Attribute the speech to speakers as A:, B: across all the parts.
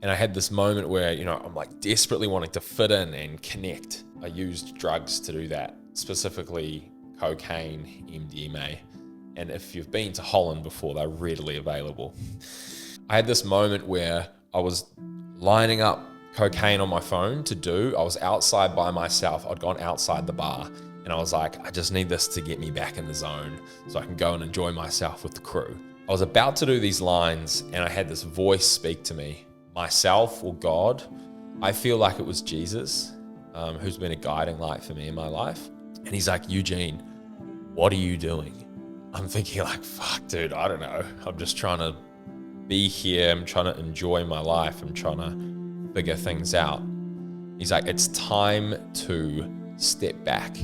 A: And I had this moment where, I'm like desperately wanting to fit in and connect. I used drugs to do that, specifically cocaine, MDMA. And if you've been to Holland before, they're readily available. I had this moment where I was lining up cocaine on my phone to do. I was outside by myself. I'd gone outside the bar and I was like, I just need this to get me back in the zone so I can go and enjoy myself with the crew. I was about to do these lines and I had this voice speak to me, myself or God. I feel like it was Jesus, who's been a guiding light for me in my life. And he's like, Eugene, what are you doing? I'm thinking like, fuck, dude, I don't know. I'm just trying to be here. I'm trying to enjoy my life. I'm trying to figure things out. He's like, it's time to step back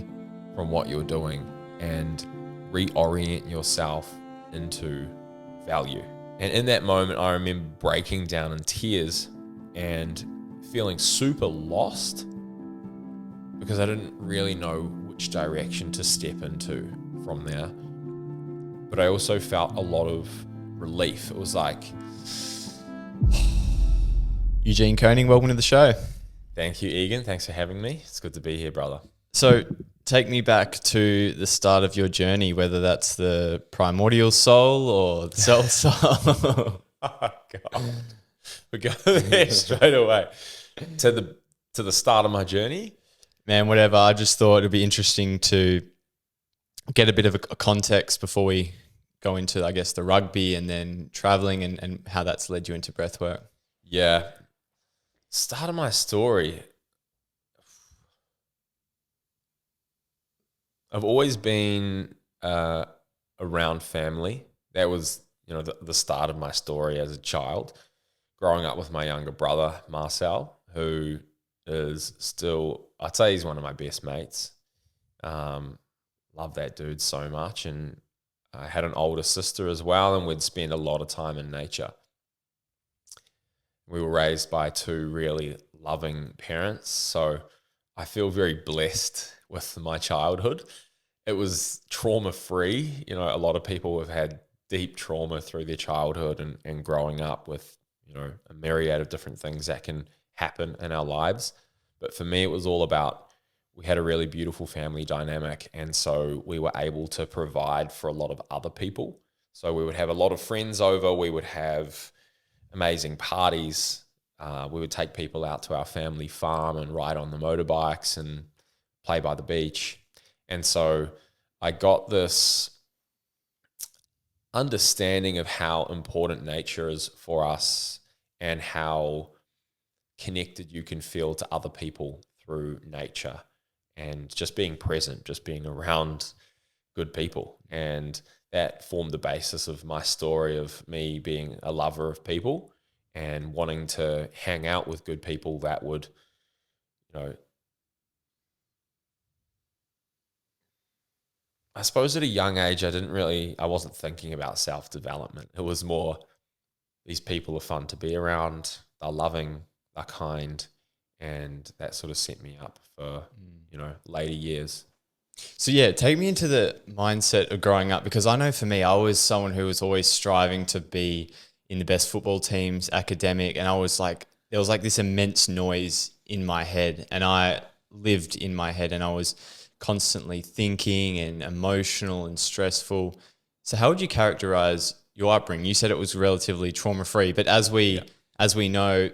A: from what you're doing and reorient yourself into value. And in that moment, I remember breaking down in tears and feeling super lost because I didn't really know which direction to step into from there. But I also felt a lot of relief. It was like,
B: Eugene Koning, welcome to the show.
A: thank you, Egan. Thanks for having me. It's good to be here, brother.
B: So take me back to the start of your journey, whether that's the primordial soul or the self soul.
A: Oh, God. We go there straight away. To the start of my journey?
B: Man, whatever. I just thought it'd be interesting to get a bit of a context before we go into, I guess, the rugby and then traveling and how that's led you into breathwork.
A: Yeah. Start of my story. I've always been around family. That was, the start of my story as a child. Growing up with my younger brother, Marcel, who is still, I'd say he's one of my best mates. Love that dude so much. And I had an older sister as well, and we'd spend a lot of time in nature. We were raised by two really loving parents, so I feel very blessed with my childhood. It was trauma-free. A lot of people have had deep trauma through their childhood and growing up with, a myriad of different things that can happen in our lives. But for me, it was all about, we had a really beautiful family dynamic, and so we were able to provide for a lot of other people. So we would have a lot of friends over, we would have amazing parties, we would take people out to our family farm and ride on the motorbikes and play by the beach. And so I got this understanding of how important nature is for us and how connected you can feel to other people through nature and just being present, just being around good people. And that formed the basis of my story of me being a lover of people and wanting to hang out with good people that would, I suppose at a young age, I wasn't thinking about self-development. It was more, these people are fun to be around, they're loving, they're kind, and that sort of set me up for, later years.
B: So yeah, take me into the mindset of growing up, because I know for me, I was someone who was always striving to be in the best football teams, academic, and there was like this immense noise in my head, and I lived in my head, and I was constantly thinking and emotional and stressful. So how would you characterize your upbringing? You said it was relatively trauma-free, but as we know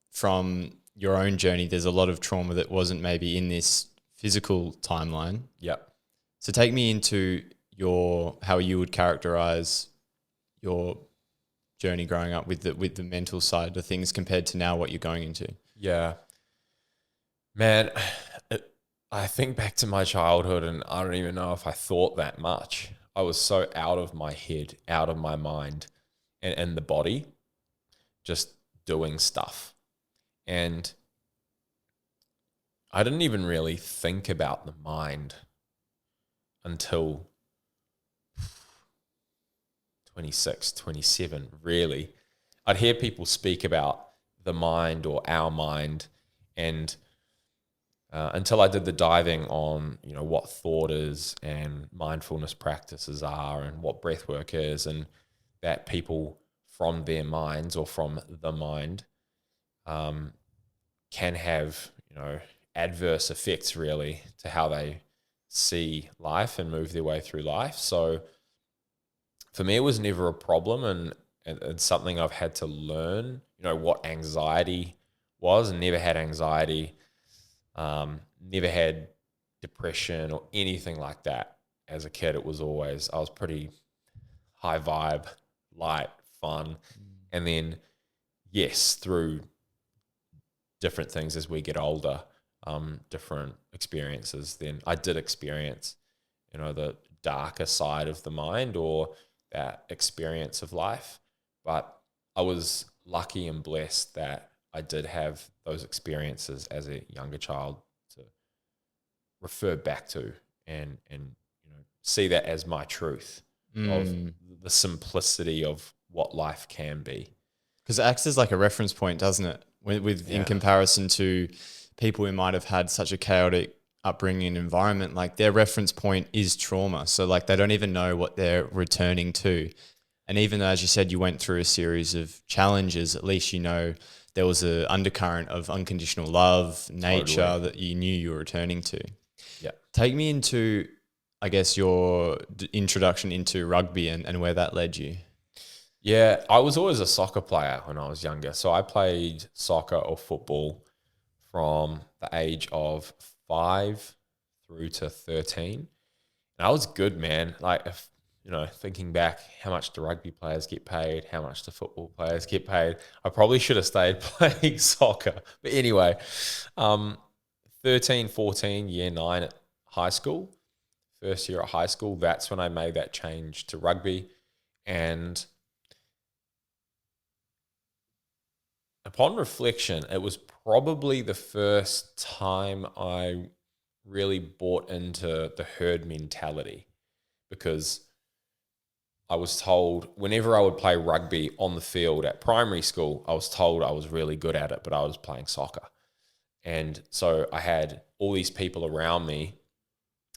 B: from your own journey, there's a lot of trauma that wasn't maybe in this physical timeline.
A: Yep.
B: So take me into how you would characterize your journey growing up with the mental side of things compared to now what you're going into.
A: Yeah. Man, I think back to my childhood and I don't even know if I thought that much. I was so out of my head, out of my mind, and in the body, just doing stuff. And I didn't even really think about the mind until 26, 27, really. I'd hear people speak about the mind or our mind, and until I did the diving on, what thought is and mindfulness practices are and what breathwork is, and that people from their minds or from the mind can have, adverse effects really to how they see life and move their way through life. So for me, it was never a problem, and it's something I've had to learn, what anxiety was, and never had anxiety, never had depression or anything like that. As a kid, I was pretty high vibe, light, fun. And then, yes, through different things as we get older, different experiences, then I did experience, the darker side of the mind or that experience of life. But I was lucky and blessed that I did have those experiences as a younger child to refer back to and see that as my truth of the simplicity of what life can be.
B: Because it acts as like a reference point, doesn't it? In comparison to people who might have had such a chaotic upbringing and environment, like their reference point is trauma. So like they don't even know what they're returning to. And even though, as you said, you went through a series of challenges, at least there was an undercurrent of unconditional love, nature that you knew you were returning to.
A: Yeah.
B: Take me into, I guess, your introduction into rugby and where that led you.
A: Yeah, I was always a soccer player when I was younger. So I played soccer or football from the age of 5 through to 13. And I was good, man. Like, if, thinking back, how much do rugby players get paid? How much do football players get paid? I probably should have stayed playing soccer. But anyway, 13, 14, year 9 at high school, first year at high school, that's when I made that change to rugby. And upon reflection, it was probably the first time I really bought into the herd mentality, because I was told whenever I would play rugby on the field at primary school, I was told I was really good at it, but I was playing soccer. And so I had all these people around me.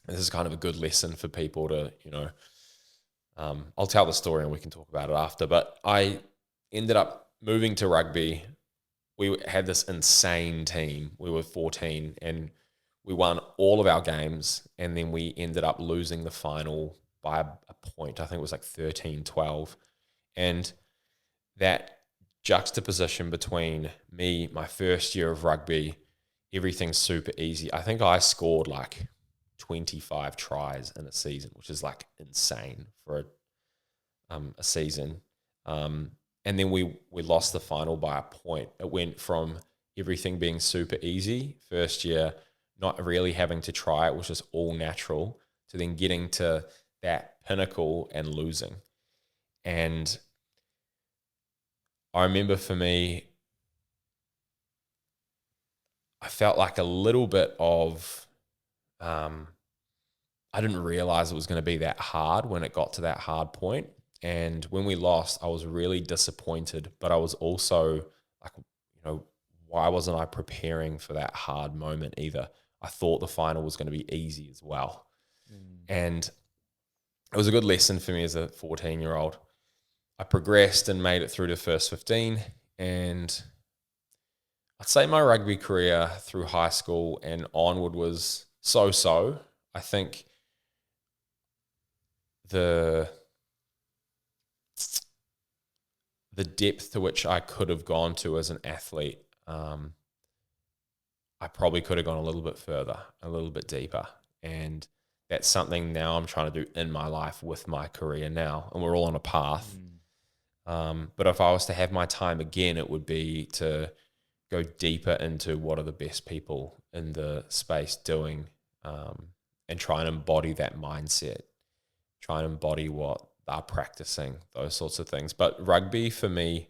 A: And this is kind of a good lesson for people to, I'll tell the story and we can talk about it after. But I ended up moving to rugby. We had this insane team. We were 14 and we won all of our games. And then we ended up losing the final by a point. I think it was like 13-12. And that juxtaposition between me, my first year of rugby, everything's super easy. I think I scored like 25 tries in a season, which is like insane for a season. And then we lost the final by a point. It went from everything being super easy, first year, not really having to try, it was just all natural, to then getting to that pinnacle and losing. And I remember for me, I felt like a little bit of, I didn't realize it was going to be that hard when it got to that hard point. And when we lost, I was really disappointed, but I was also like, why wasn't I preparing for that hard moment either? I thought the final was going to be easy as well. And it was a good lesson for me as a 14-year-old. I progressed and made it through the first 15. And I'd say my rugby career through high school and onward was so-so. I think the depth to which I could have gone to as an athlete, I probably could have gone a little bit further, a little bit deeper. And that's something now I'm trying to do in my life with my career now. And we're all on a path. But if I was to have my time again, it would be to go deeper into what are the best people in the space doing, and try and embody that mindset, try and embody what they're practicing, those sorts of things. But rugby for me,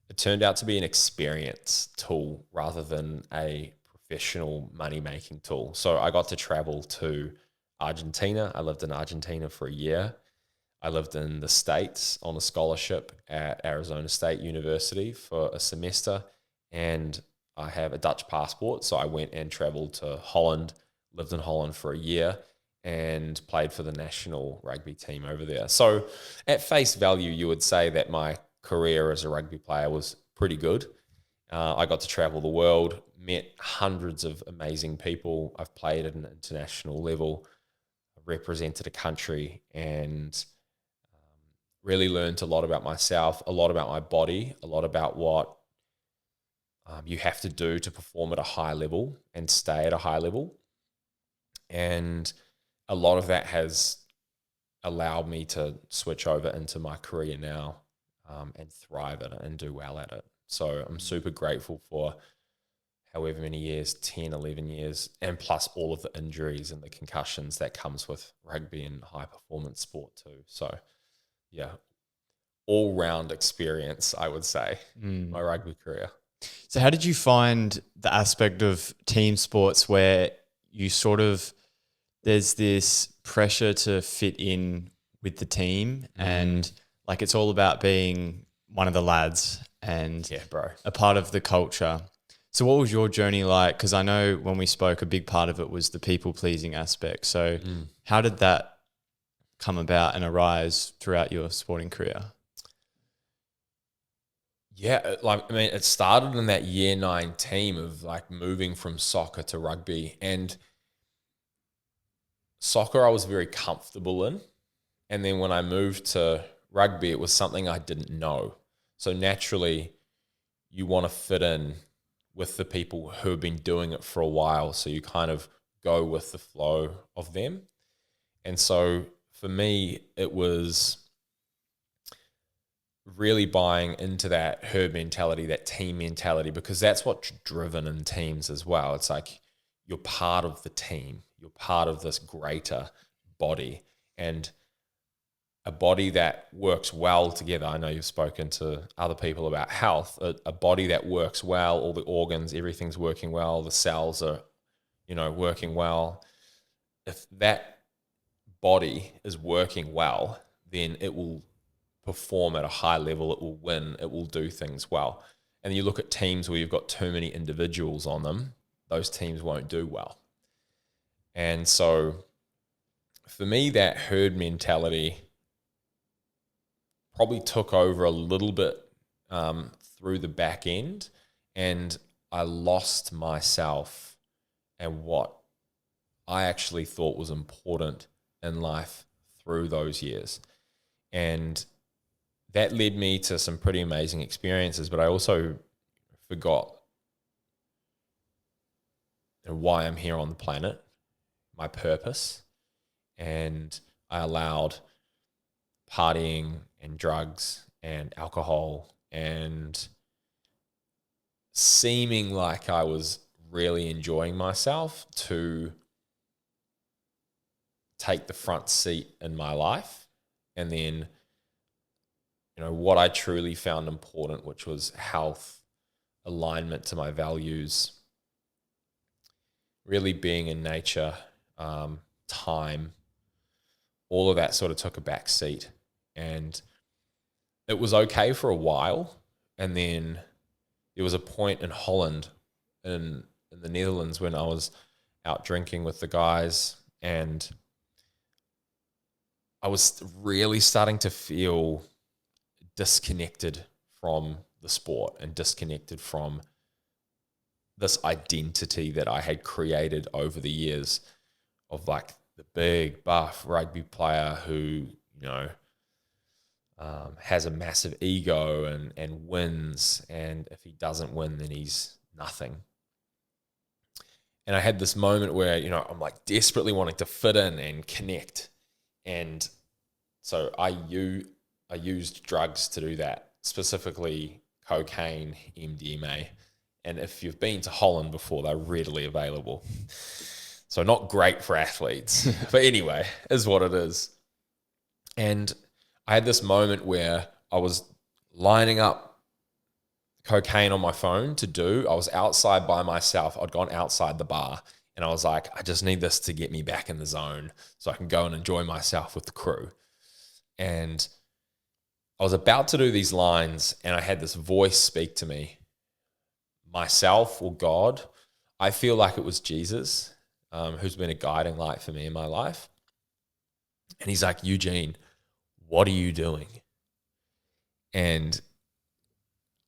A: it turned out to be an experience tool rather than a professional money-making tool. So I got to travel to Argentina. I lived in Argentina for a year. I lived in the States on a scholarship at Arizona State University for a semester, and I have a Dutch passport. So I went and traveled to Holland, lived in Holland for a year, and played for the national rugby team over there. So at face value, you would say that my career as a rugby player was pretty good. I got to travel the world, met hundreds of amazing people. I've played at an international level, represented a country, and really learned a lot about myself, a lot about my body, a lot about what you have to do to perform at a high level and stay at a high level. And a lot of that has allowed me to switch over into my career now, and thrive at it and do well at it. So I'm super grateful for however many years, 10, 11 years, and plus all of the injuries and the concussions that comes with rugby and high performance sport too. So yeah, all round experience, I would say, my rugby career.
B: So how did you find the aspect of team sports where you sort of, there's this pressure to fit in with the team and like it's all about being one of the lads and a part of the culture. So what was your journey like? Because I know when we spoke, a big part of it was the people-pleasing aspect. So how did that come about and arise throughout your sporting career?
A: Yeah, like, I mean, it started in that year 9 team of like moving from soccer to rugby. And soccer I was very comfortable in. And then when I moved to rugby, it was something I didn't know. So naturally, you want to fit in with the people who have been doing it for a while. So you kind of go with the flow of them. And so for me, it was really buying into that herd mentality, that team mentality, because that's what's driven in teams as well. It's like you're part of the team. You're part of this greater body, and a body that works well together. I know you've spoken to other people about health, a body that works well, all the organs, everything's working well, the cells are, working well. If that body is working well, then it will perform at a high level, it will win, it will do things well. And you look at teams where you've got too many individuals on them, those teams won't do well. And so for me, that herd mentality probably took over a little bit through the back end, and I lost myself and what I actually thought was important in life through those years. And that led me to some pretty amazing experiences, but I also forgot why I'm here on the planet, my purpose, and I allowed partying and drugs and alcohol and seeming like I was really enjoying myself to take the front seat in my life. And then, what I truly found important, which was health, alignment to my values, really being in nature, time, all of that sort of took a back seat. And it was okay for a while. And then there was a point in Holland, in the Netherlands, when I was out drinking with the guys, and I was really starting to feel disconnected from the sport and disconnected from this identity that I had created over the years of like the big buff rugby player who, has a massive ego and wins. And if he doesn't win, then he's nothing. And I had this moment where, I'm like desperately wanting to fit in and connect. And so I used drugs to do that, specifically cocaine, MDMA. And if you've been to Holland before, they're readily available. So not great for athletes. But anyway, is what it is. And I had this moment where I was lining up cocaine on my phone to do. I was outside by myself. I'd gone outside the bar. And I was like, I just need this to get me back in the zone so I can go and enjoy myself with the crew. And I was about to do these lines, and I had this voice speak to me, myself or God. I feel like it was Jesus, who's been a guiding light for me in my life. And he's like, Eugene, what are you doing? And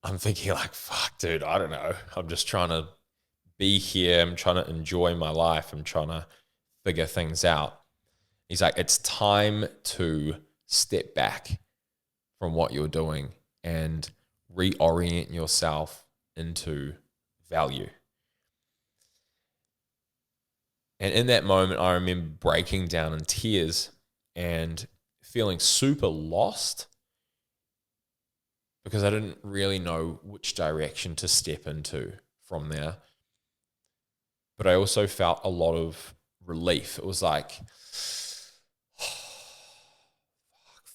A: I'm thinking like, fuck, dude, I don't know. I'm just trying to be here. I'm trying to enjoy my life. I'm trying to figure things out. He's like, it's time to step back from what you're doing and reorient yourself into value. And in that moment, I remember breaking down in tears and feeling super lost because I didn't really know which direction to step into from there. But I also felt a lot of relief. It was like,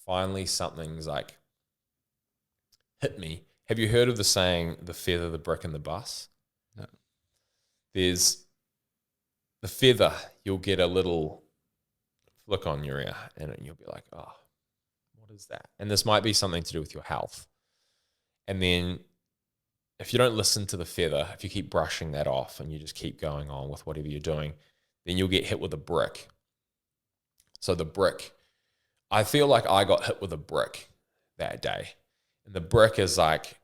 A: finally something's like hit me. Have you heard of the saying, the feather, the brick, and the bus?
B: No.
A: There's the feather, you'll get a little flick on your ear and you'll be like, oh, what is that? And this might be something to do with your health. And then if you don't listen to the feather, if you keep brushing that off and you just keep going on with whatever you're doing, then you'll get hit with a brick. So the brick, I feel like I got hit with a brick that day. And the brick is like,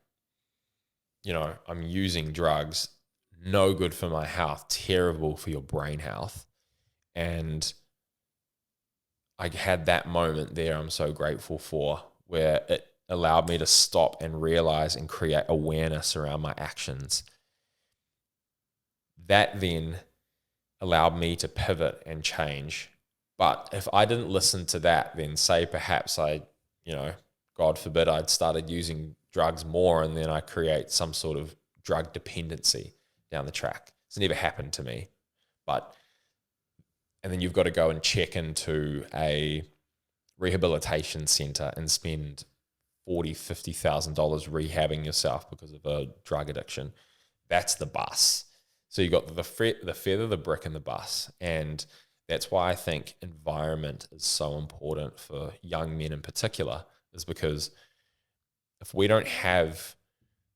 A: I'm using drugs, no good for my health, terrible for your brain health. And I had that moment there I'm so grateful for, where it allowed me to stop and realize and create awareness around my actions. That then allowed me to pivot and change. But if I didn't listen to that, then say perhaps God forbid, I'd started using drugs more and then I create some sort of drug dependency down the track. It's never happened to me. And then you've got to go and check into a rehabilitation center and spend $40,000-$50,000 rehabbing yourself because of a drug addiction. That's the bus. So you got the feather, the brick, and the bus. And that's why I think environment is so important for young men in particular, is because if we don't have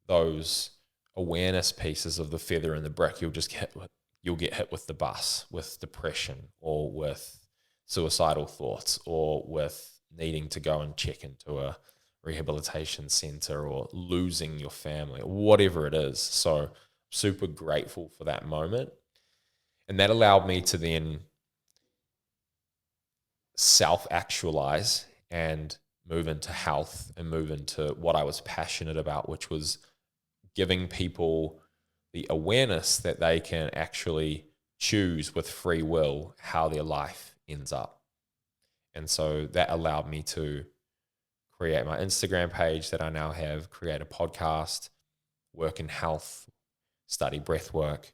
A: those awareness pieces of the feather and the brick, you'll get hit with the bus, with depression or with suicidal thoughts or with needing to go and check into a rehabilitation center or losing your family or whatever it is. So super grateful for that moment. And that allowed me to then self-actualize and move into health and move into what I was passionate about, which was giving people the awareness that they can actually choose with free will how their life ends up. And so that allowed me to create my Instagram page that I now have, create a podcast, work in health, study breathwork,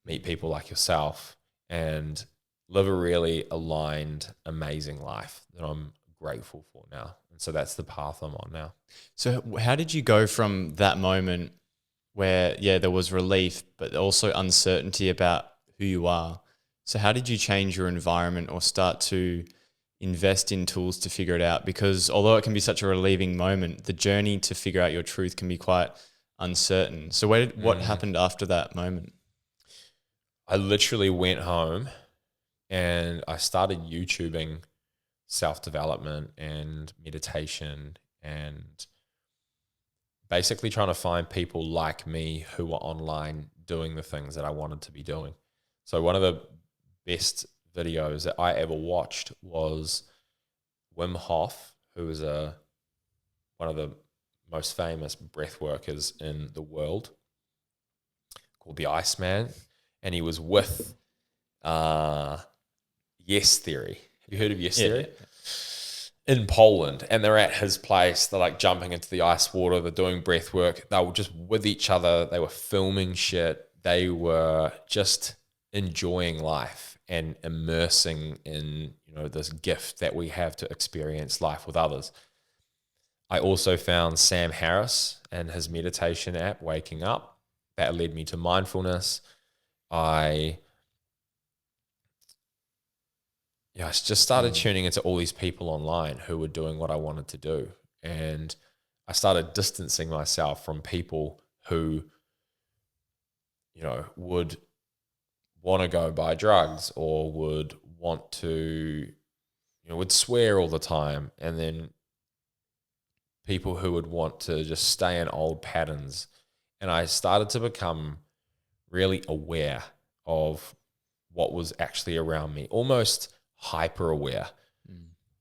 A: meet people like yourself, and live a really aligned, amazing life that I'm grateful for now. And so that's the path I'm on now.
B: So how did you go from that moment where, there was relief, but also uncertainty about who you are? So how did you change your environment or start to invest in tools to figure it out? Because although it can be such a relieving moment, the journey to figure out your truth can be quite uncertain. So what happened after that moment?
A: I literally went home and I started YouTubing self-development and meditation and basically trying to find people like me who were online doing the things that I wanted to be doing. So one of the best videos that I ever watched was Wim Hof, who is one of the most famous breath workers in the world, called the Iceman. And he was with Yes Theory. Have you heard of Yes Theory? In Poland, and they're at his place. They're like jumping into the ice water. They're doing breath work. They were just with each other. They were filming shit. They were just enjoying life and immersing in, this gift that we have to experience life with others. I also found Sam Harris and his meditation app, Waking Up. That led me to mindfulness. I just started tuning into all these people online who were doing what I wanted to do. And I started distancing myself from people who, would want to go buy drugs or would want to, would swear all the time. And then people who would want to just stay in old patterns. And I started to become really aware of what was actually around me, almost hyper aware.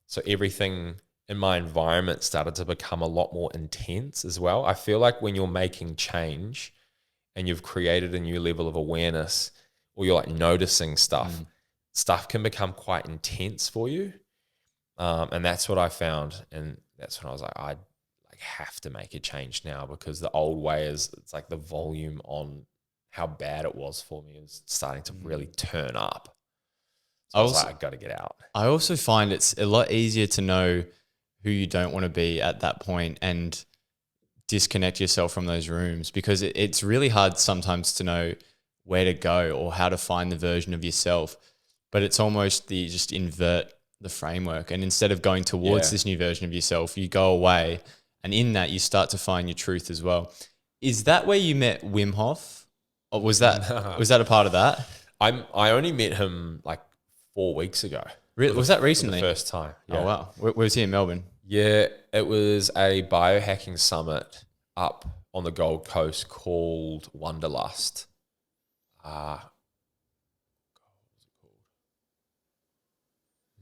A: So everything in my environment started to become a lot more intense as well. I feel like when you're making change and you've created a new level of awareness, or you're like noticing stuff, stuff can become quite intense for you. And that's what I found. And that's when I was like, I like have to make a change now, because the old way is, it's like the volume on how bad it was for me is starting to really turn up. So I was like, I got to get out.
B: I also find it's a lot easier to know who you don't want to be at that point and disconnect yourself from those rooms, because it's really hard sometimes to know where to go or how to find the version of yourself. But it's almost you just invert the framework, and instead of going towards this new version of yourself, you go away, and in that you start to find your truth as well. Is that where you met Wim Hof, or was that a part of that?
A: I only met him like 4 weeks ago.
B: Was that recently?
A: For the first time. Yeah.
B: Oh wow, where was he in Melbourne?
A: Yeah, it was a biohacking summit up on the Gold Coast called Wanderlust. The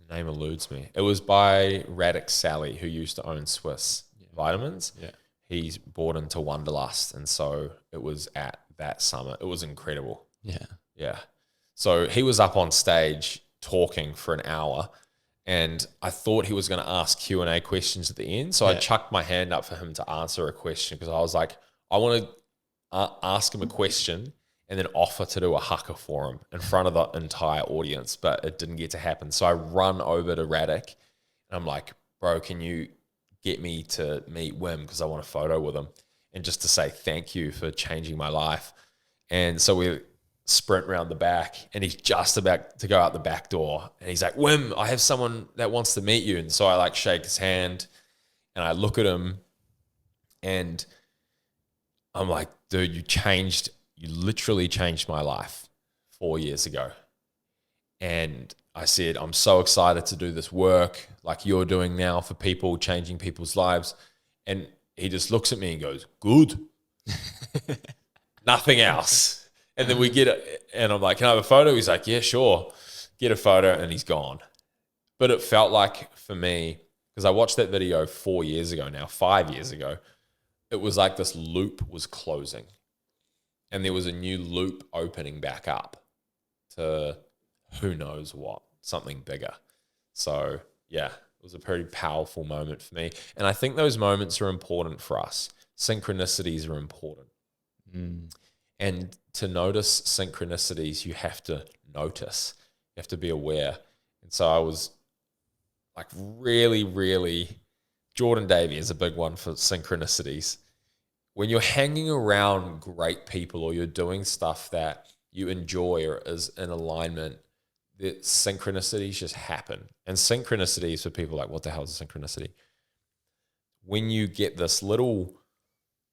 A: name eludes me. It was by Radix Sally, who used to own Swiss Vitamins.
B: Yeah.
A: He's bought into Wanderlust, and so it was at that summit. It was incredible.
B: Yeah.
A: Yeah. So he was up on stage talking for an hour, and I thought he was going to ask Q&A questions at the end. So I chucked my hand up for him to answer a question, because I was like, I want to ask him a question and then offer to do a haka for him in front of the entire audience, but it didn't get to happen. So I run over to Radic and I'm like, bro, can you get me to meet Wim, because I want a photo with him and just to say thank you for changing my life. And so we sprint around the back, and he's just about to go out the back door, and he's like, Wim, I have someone that wants to meet you. And so I like shake his hand and I look at him and I'm like, dude, you literally changed my life 4 years ago. And I said, I'm so excited to do this work like you're doing now for people, changing people's lives. And he just looks at me and goes, good. Nothing else. And then we get it, and I'm like, can I have a photo? He's like, yeah, sure. Get a photo, and he's gone. But it felt like, for me, because I watched that video 4 years ago now, 5 years ago, it was like this loop was closing. And there was a new loop opening back up to who knows what, something bigger. So, yeah, it was a pretty powerful moment for me. And I think those moments are important for us. Synchronicities are important. And to notice synchronicities, you have to notice. You have to be aware. And so I was like really, Jordan Davey is a big one for synchronicities. When you're hanging around great people, or you're doing stuff that you enjoy or is in alignment, the synchronicities just happen. And synchronicities, for people like, what the hell is a synchronicity? When you get this little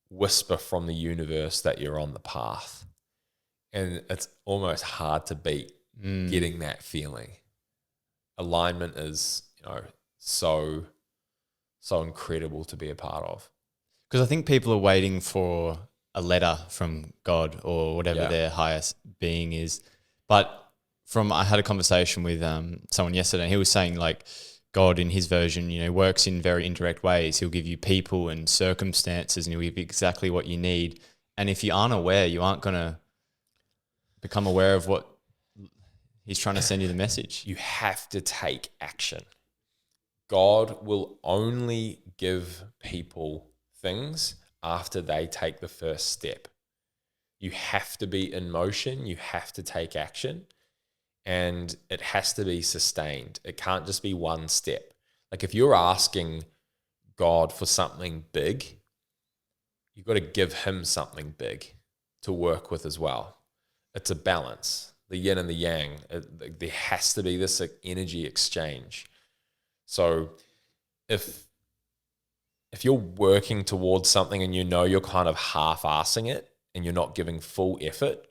A: whisper from the universe that you're on the path, and it's almost hard to beat getting that feeling. Alignment is, so incredible to be a part of.
B: Because I think people are waiting for a letter from God or whatever their highest being is. But I had a conversation with someone yesterday, and he was saying, like, God in his version, works in very indirect ways. He'll give you people and circumstances, and he'll give you exactly what you need. And if you aren't aware, you aren't going to become aware of what he's trying to send you the message.
A: You have to take action. God will only give people things after they take the first step. You have to be in motion. You have to take action. And it has to be sustained. It can't just be one step. Like, if you're asking God for something big, you've got to give him something big to work with as well. It's a balance, the yin and the yang. There has to be this energy exchange. So if you're working towards something and you're kind of half-assing it and you're not giving full effort,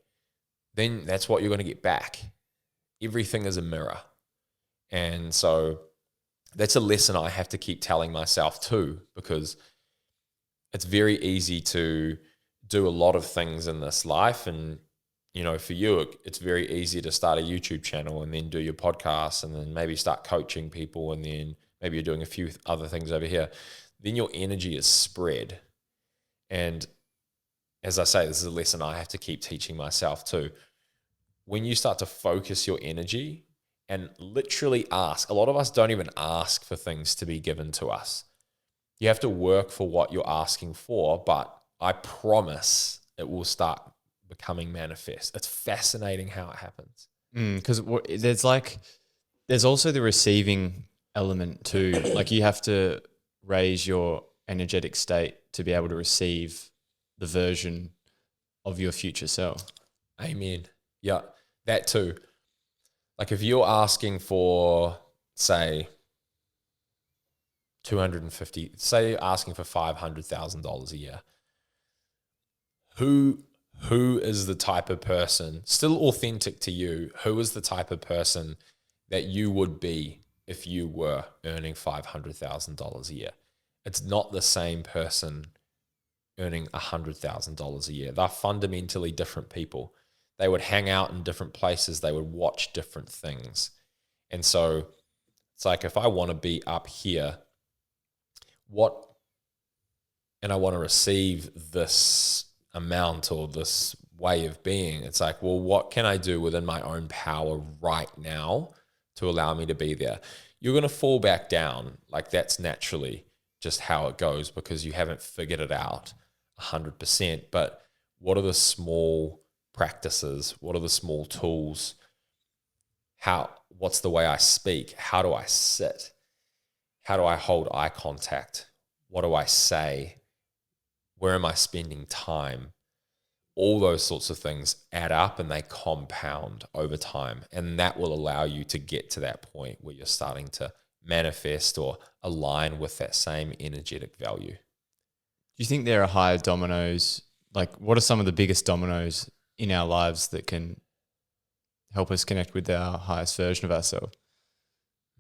A: then that's what you're going to get back. Everything is a mirror. And so that's a lesson I have to keep telling myself too, because it's very easy to do a lot of things in this life. And, you know, for you, it's very easy to start a YouTube channel and then do your podcast and then maybe start coaching people. And then maybe you're doing a few other things over here. Then your energy is spread. And as I say, this is a lesson I have to keep teaching myself too. When you start to focus your energy and literally ask, a lot of us don't even ask for things to be given to us. You have to work for what you're asking for, but I promise it will start becoming manifest. It's fascinating how it happens.
B: Because there's also the receiving element too. Like you have to raise your energetic state to be able to receive the version of your future self.
A: Amen. Yeah, that too. Like if you're asking for, say, 250, say you're asking for $500,000 a year, who is the type of person, still authentic to you, who is the type of person that you would be if you were earning $500,000 a year? It's not the same person earning $100,000 a year. They're fundamentally different people. They would hang out in different places. They would watch different things. And so it's like, if I want to be up here, and I want to receive this amount or this way of being, it's like, well, what can I do within my own power right now to allow me to be there? You're going to fall back down. Like that's naturally just how it goes because you haven't figured it out 100%. But what are the small practices? What are the small tools? What's the way I speak? How do I sit? How do I hold eye contact? What do I say? Where am I spending time? All those sorts of things add up and they compound over time. And that will allow you to get to that point where you're starting to manifest or align with that same energetic value.
B: Do you think there are higher dominoes? Like what are some of the biggest dominoes in our lives that can help us connect with our highest version of ourselves?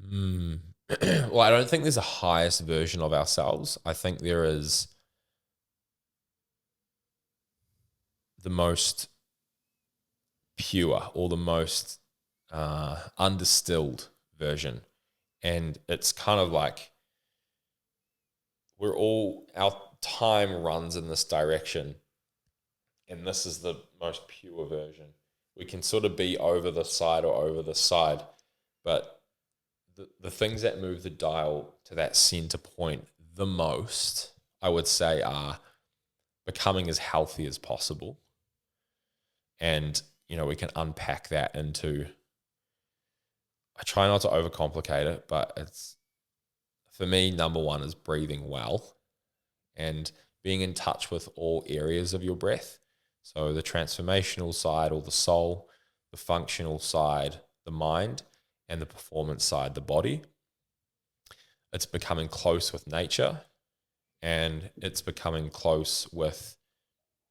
A: Well, I don't think there's a highest version of ourselves. I think there is the most pure or the most undistilled version. And it's kind of like our time runs in this direction. And this is the most pure version. We can sort of be over the side or over the side, but the things that move the dial to that center point the most, I would say, are becoming as healthy as possible. And, you know, we can unpack that into, I try not to overcomplicate it, but it's, for me, number one is breathing well and being in touch with all areas of your breath. So the transformational side or the soul, the functional side, the mind, and the performance side, the body. It's becoming close with nature and it's becoming close with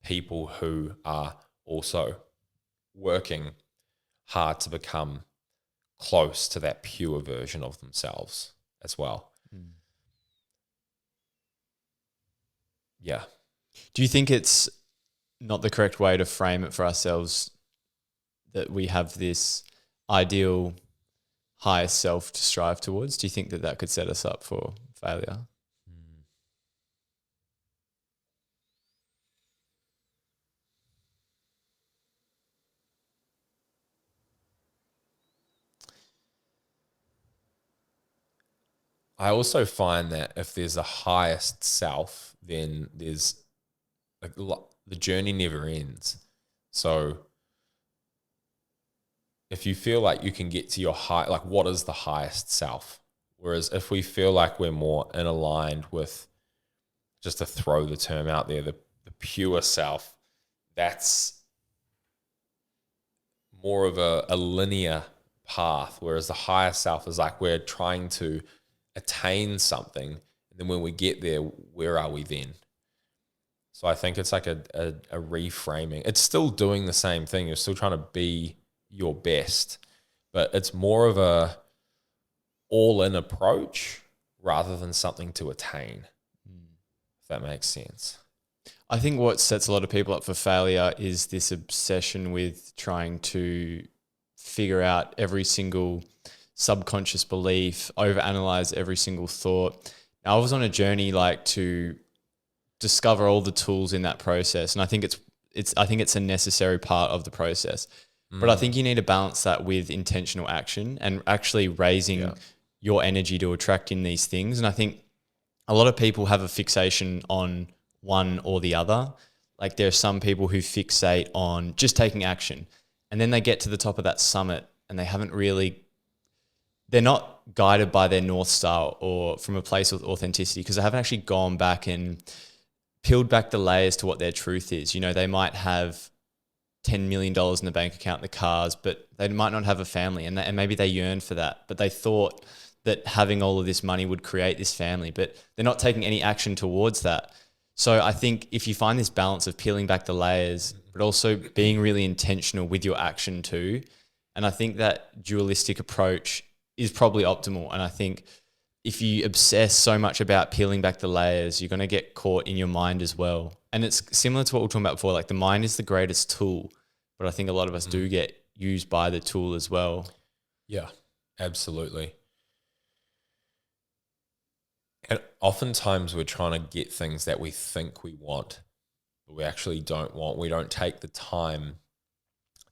A: people who are also working hard to become close to that pure version of themselves as well. Yeah.
B: Do you think it's not the correct way to frame it for ourselves that we have this ideal highest self to strive towards? Do you think that could set us up for failure?
A: I also find that if there's a highest self, then there's the journey never ends. So if you feel like you can get to your high, like what is the highest self? Whereas if we feel like we're more in aligned with, just to throw the term out there, the pure self, that's more of a linear path. Whereas the higher self is like we're trying to attain something. And then when we get there, where are we then? So I think it's like a reframing. It's still doing the same thing. You're still trying to be your best, but it's more of a all-in approach rather than something to attain. that makes sense.
B: I think what sets a lot of people up for failure is this obsession with trying to figure out every single subconscious belief, overanalyze every single thought. Now, I was on a journey like to discover all the tools in that process, and I think it's a necessary part of the process. But I think you need to balance that with intentional action and actually raising your energy to attract in these things. And I think a lot of people have a fixation on one or the other. Like there are some people who fixate on just taking action, and then they get to the top of that summit and they're not guided by their North Star or from a place of authenticity, because they haven't actually gone back and peeled back the layers to what their truth is. You know, they might have $10 million in the bank account, the cars, but they might not have a family, and maybe they yearn for that, but they thought that having all of this money would create this family, but they're not taking any action towards that. So I think if you find this balance of peeling back the layers, but also being really intentional with your action too, and I think that dualistic approach is probably optimal. And I think if you obsess so much about peeling back the layers, you're going to get caught in your mind as well. And it's similar to what we were talking about before, like the mind is the greatest tool, but I think a lot of us do get used by the tool as well.
A: Yeah, absolutely. And oftentimes we're trying to get things that we think we want, but we actually don't want. We don't take the time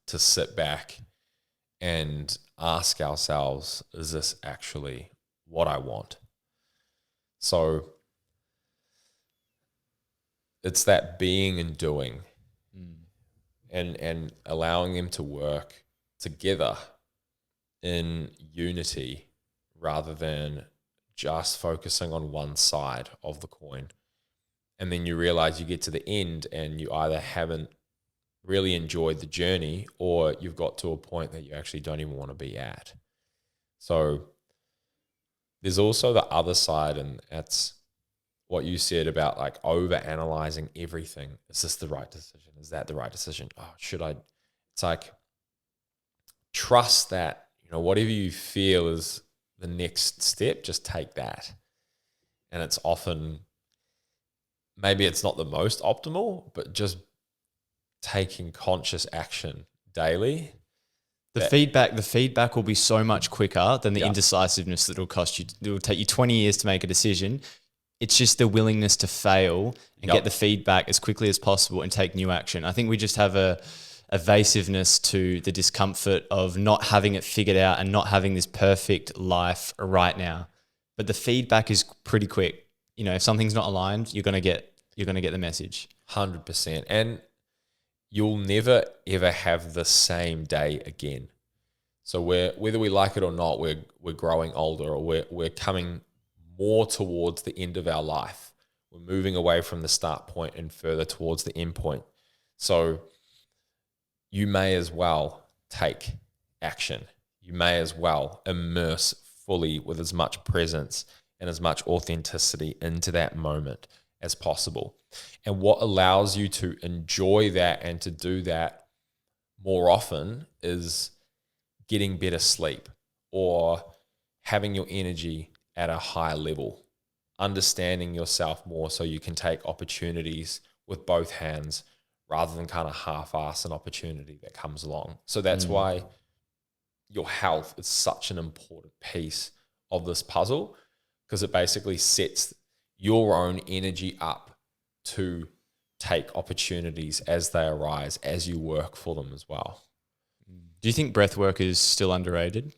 A: to sit back and ask ourselves, is this actually what I want? So it's that being and doing and allowing them to work together in unity rather than just focusing on one side of the coin. And then you realize you get to the end and you either haven't really enjoyed the journey or you've got to a point that you actually don't even want to be at. So there's also the other side, and that's what you said about like over analyzing everything. Is this the right decision? Is that the right decision? Oh, should I? It's like, trust that, you know, whatever you feel is the next step, just take that. And it's often, maybe it's not the most optimal, but just taking conscious action daily.
B: The feedback will be so much quicker than the indecisiveness that will cost you. It will take you 20 years to make a decision. It's just the willingness to fail and get the feedback as quickly as possible and take new action. I think we just have a evasiveness to the discomfort of not having it figured out and not having this perfect life right now. But the feedback is pretty quick. You know, if something's not aligned, you're gonna get the message.
A: 100%. And you'll never ever have the same day again. So whether we like it or not, we're growing older, or we're coming more towards the end of our life. We're moving away from the start point and further towards the end point. So you may as well take action. You may as well immerse fully with as much presence and as much authenticity into that moment as possible. And what allows you to enjoy that and to do that more often is getting better sleep or having your energy at a higher level, understanding yourself more so you can take opportunities with both hands rather than kind of half-ass an opportunity that comes along. So that's why your health is such an important piece of this puzzle, because it basically sets your own energy up to take opportunities as they arise, as you work for them as well.
B: Do you think breathwork is still underrated?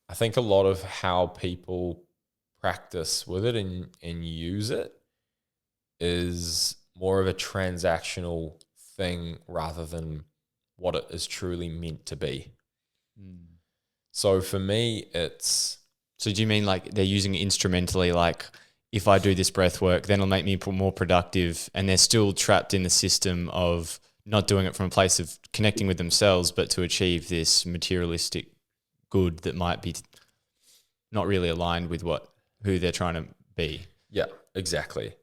A: I think a lot of how people practice with it and use it is more of a transactional thing rather than what it is truly meant to be. So for me, it's...
B: So do you mean like they're using it instrumentally, like if I do this breath work, then it'll make me more productive, and they're still trapped in the system of not doing it from a place of connecting with themselves, but to achieve this materialistic good that might be not really aligned with who they're trying to be.
A: Yeah, exactly.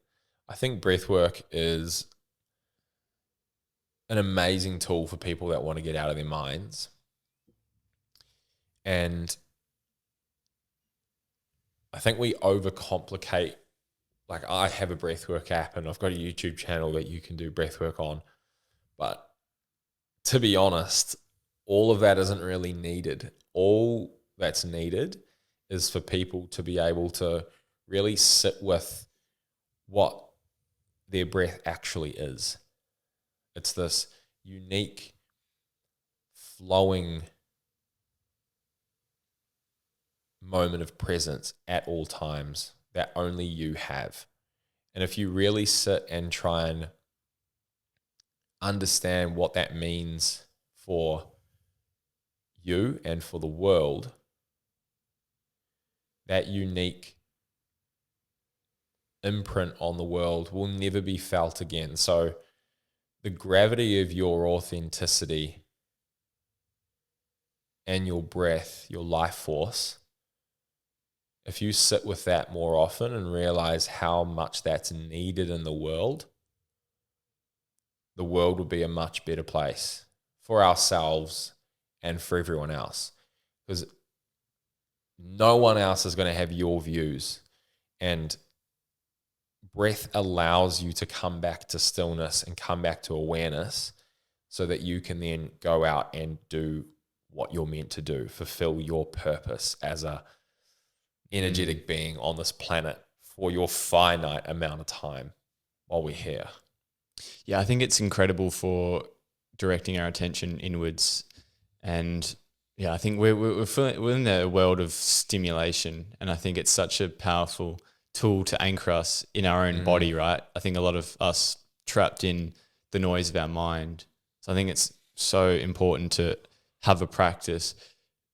A: I think breathwork is an amazing tool for people that want to get out of their minds. And I think we overcomplicate. Like, I have a breathwork app and I've got a YouTube channel that you can do breathwork on. But to be honest, all of that isn't really needed. All that's needed is for people to be able to really sit with what their breath actually is. It's this unique, flowing moment of presence at all times that only you have. And if you really sit and try and understand what that means for you and for the world, that unique imprint on the world will never be felt again. So the gravity of your authenticity and your breath, your life force, if you sit with that more often and realize how much that's needed in the world will be a much better place for ourselves and for everyone else. Because no one else is going to have your views. And breath allows you to come back to stillness and come back to awareness so that you can then go out and do what you're meant to do, fulfill your purpose as a energetic being on this planet for your finite amount of time while we're here.
B: Yeah, I think it's incredible for directing our attention inwards. And yeah, I think we're in a world of stimulation, and I think it's such a powerful tool to anchor us in our own body, right? I think a lot of us trapped in the noise of our mind. So I think it's so important to have a practice.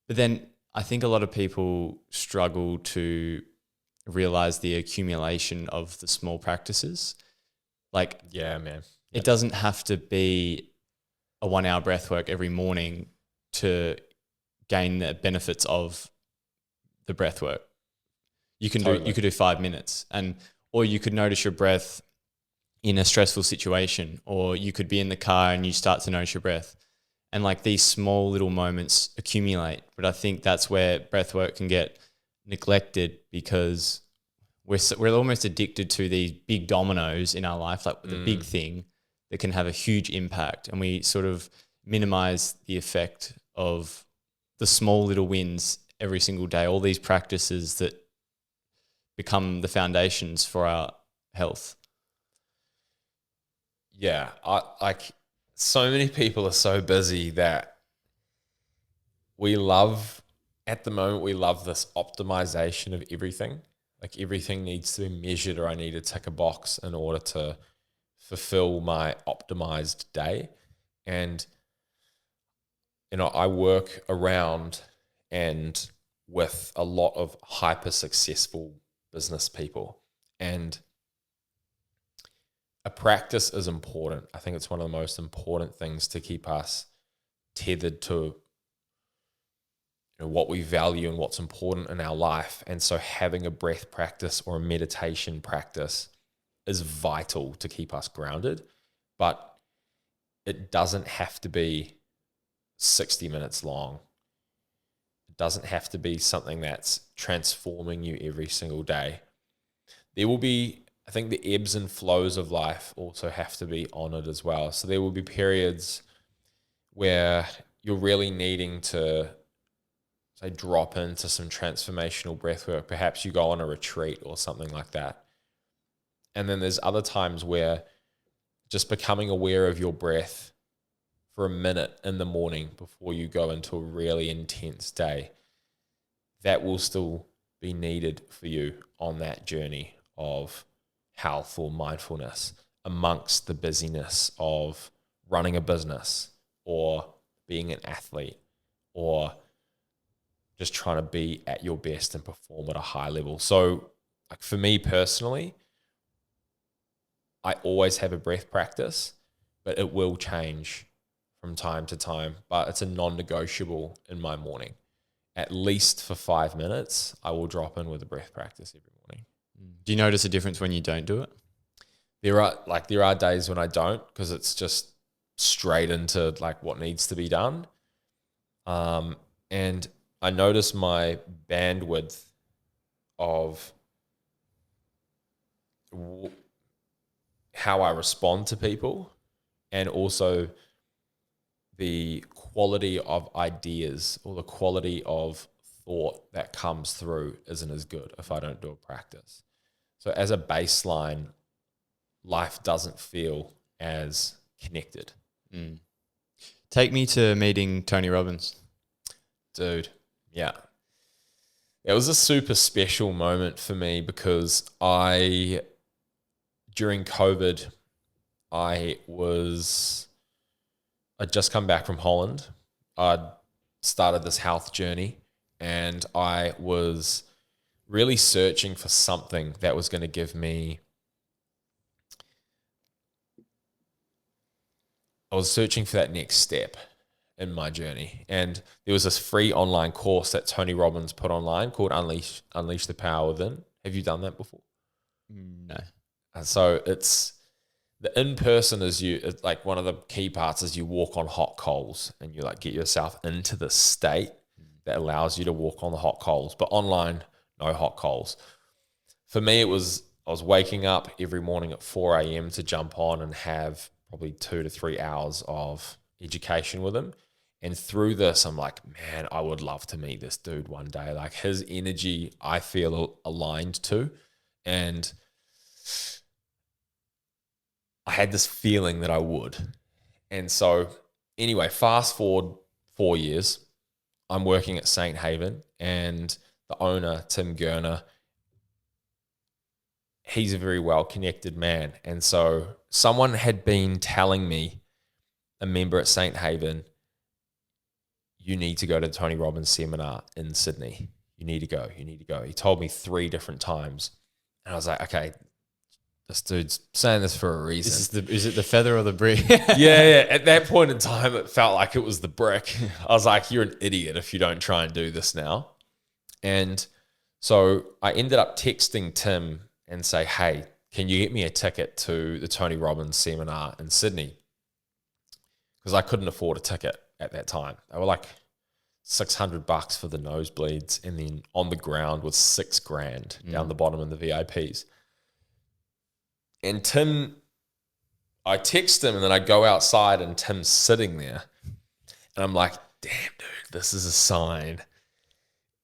B: But then I think a lot of people struggle to realize the accumulation of the small practices. Like,
A: yeah, man.
B: It doesn't have to be a 1 hour breath work every morning to gain the benefits of the breath work. You could do 5 minutes, or you could notice your breath in a stressful situation, or you could be in the car and you start to notice your breath. And like these small little moments accumulate. But I think that's where breath work can get neglected, because we're almost addicted to these big dominoes in our life, like the big thing that can have a huge impact. And we sort of minimize the effect of the small little wins every single day, all these practices that become the foundations for our health.
A: Yeah, so many people are so busy that at the moment we love this optimization of everything. Like, everything needs to be measured, or I need to tick a box in order to fulfill my optimized day. And, I work around and with a lot of hyper successful business people, and a practice is important. I think it's one of the most important things to keep us tethered to what we value and what's important in our life. And so having a breath practice or a meditation practice is vital to keep us grounded. But it doesn't have to be 60 minutes long. It doesn't have to be something that's transforming you every single day. There will be, I think, the ebbs and flows of life also have to be honored as well. So there will be periods where you're really needing to, say, drop into some transformational breath work. Perhaps you go on a retreat or something like that. And then there's other times where just becoming aware of your breath for a minute in the morning before you go into a really intense day, that will still be needed for you on that journey of health or mindfulness amongst the busyness of running a business or being an athlete or just trying to be at your best and perform at a high level. So, like, for me personally, I always have a breath practice, but it will change from time to time. But it's a non-negotiable in my morning. At least for 5 minutes, I will drop in with a breath practice every morning.
B: Do you notice a difference when you don't do it?
A: There are days when I don't, because it's just straight into like what needs to be done. And I noticed my bandwidth of how I respond to people, and also the quality of ideas or the quality of thought that comes through isn't as good if I don't do a practice. So as a baseline, life doesn't feel as connected.
B: Take me to meeting Tony Robbins.
A: Dude, yeah. It was a super special moment for me because during COVID, I'd just come back from Holland. I'd started this health journey, and I was really searching for something that was going to give me. I was searching for that next step in my journey. And there was this free online course that Tony Robbins put online called Unleash the Power Within. Have you done that before?
B: No.
A: And so it's the in-person it's like one of the key parts is you walk on hot coals and you like get yourself into the state that allows you to walk on the hot coals. But online, no hot coals. For me, I was waking up every morning at 4 a.m. to jump on and have probably 2 to 3 hours of education with him. And through this, I'm like, man, I would love to meet this dude one day. Like his energy, I feel aligned to. And I had this feeling that I would. And so anyway, fast forward 4 years, I'm working at St. Haven, and the owner, Tim Gurner, he's a very well-connected man. And so someone had been telling me, a member at St. Haven, you need to go to the Tony Robbins seminar in Sydney. You need to go. He told me 3 different times. And I was like, okay, this dude's saying this for a reason.
B: Is it the feather or the brick?
A: Yeah. At that point in time, it felt like it was the brick. I was like, you're an idiot if you don't try and do this now. And so I ended up texting Tim and say, hey, can you get me a ticket to the Tony Robbins seminar in Sydney? Because I couldn't afford a ticket at that time. They were like $600 for the nosebleeds, and then on the ground was $6,000 down the bottom in the VIPs. And Tim, I text him, and then I go outside and Tim's sitting there, and I'm like, damn, dude, this is a sign.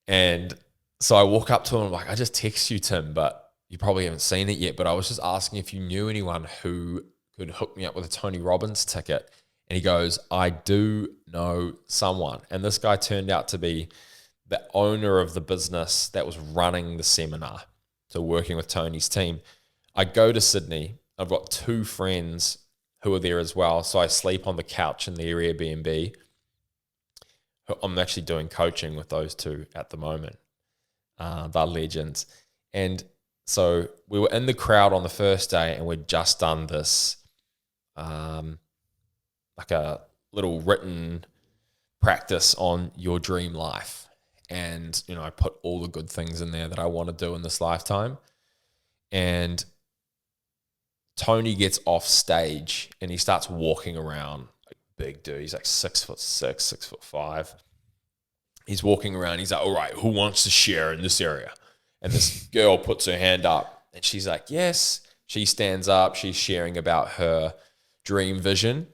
A: And so I walk up to him, I'm like, I just text you, Tim, but you probably haven't seen it yet, but I was just asking if you knew anyone who could hook me up with a Tony Robbins ticket. And he goes, I do know someone. And this guy turned out to be the owner of the business that was running the seminar. So working with Tony's team. I go to Sydney. I've got 2 friends who are there as well. So I sleep on the couch in their Airbnb. I'm actually doing coaching with those 2 at the moment. They're legends. And so we were in the crowd on the first day, and we'd just done this like a little written practice on your dream life. And, I put all the good things in there that I want to do in this lifetime. And Tony gets off stage and he starts walking around, like big dude. He's like 6'6", 6'5". He's walking around. He's like, all right, who wants to share in this area? And this girl puts her hand up and she's like, yes. She stands up. She's sharing about her dream vision.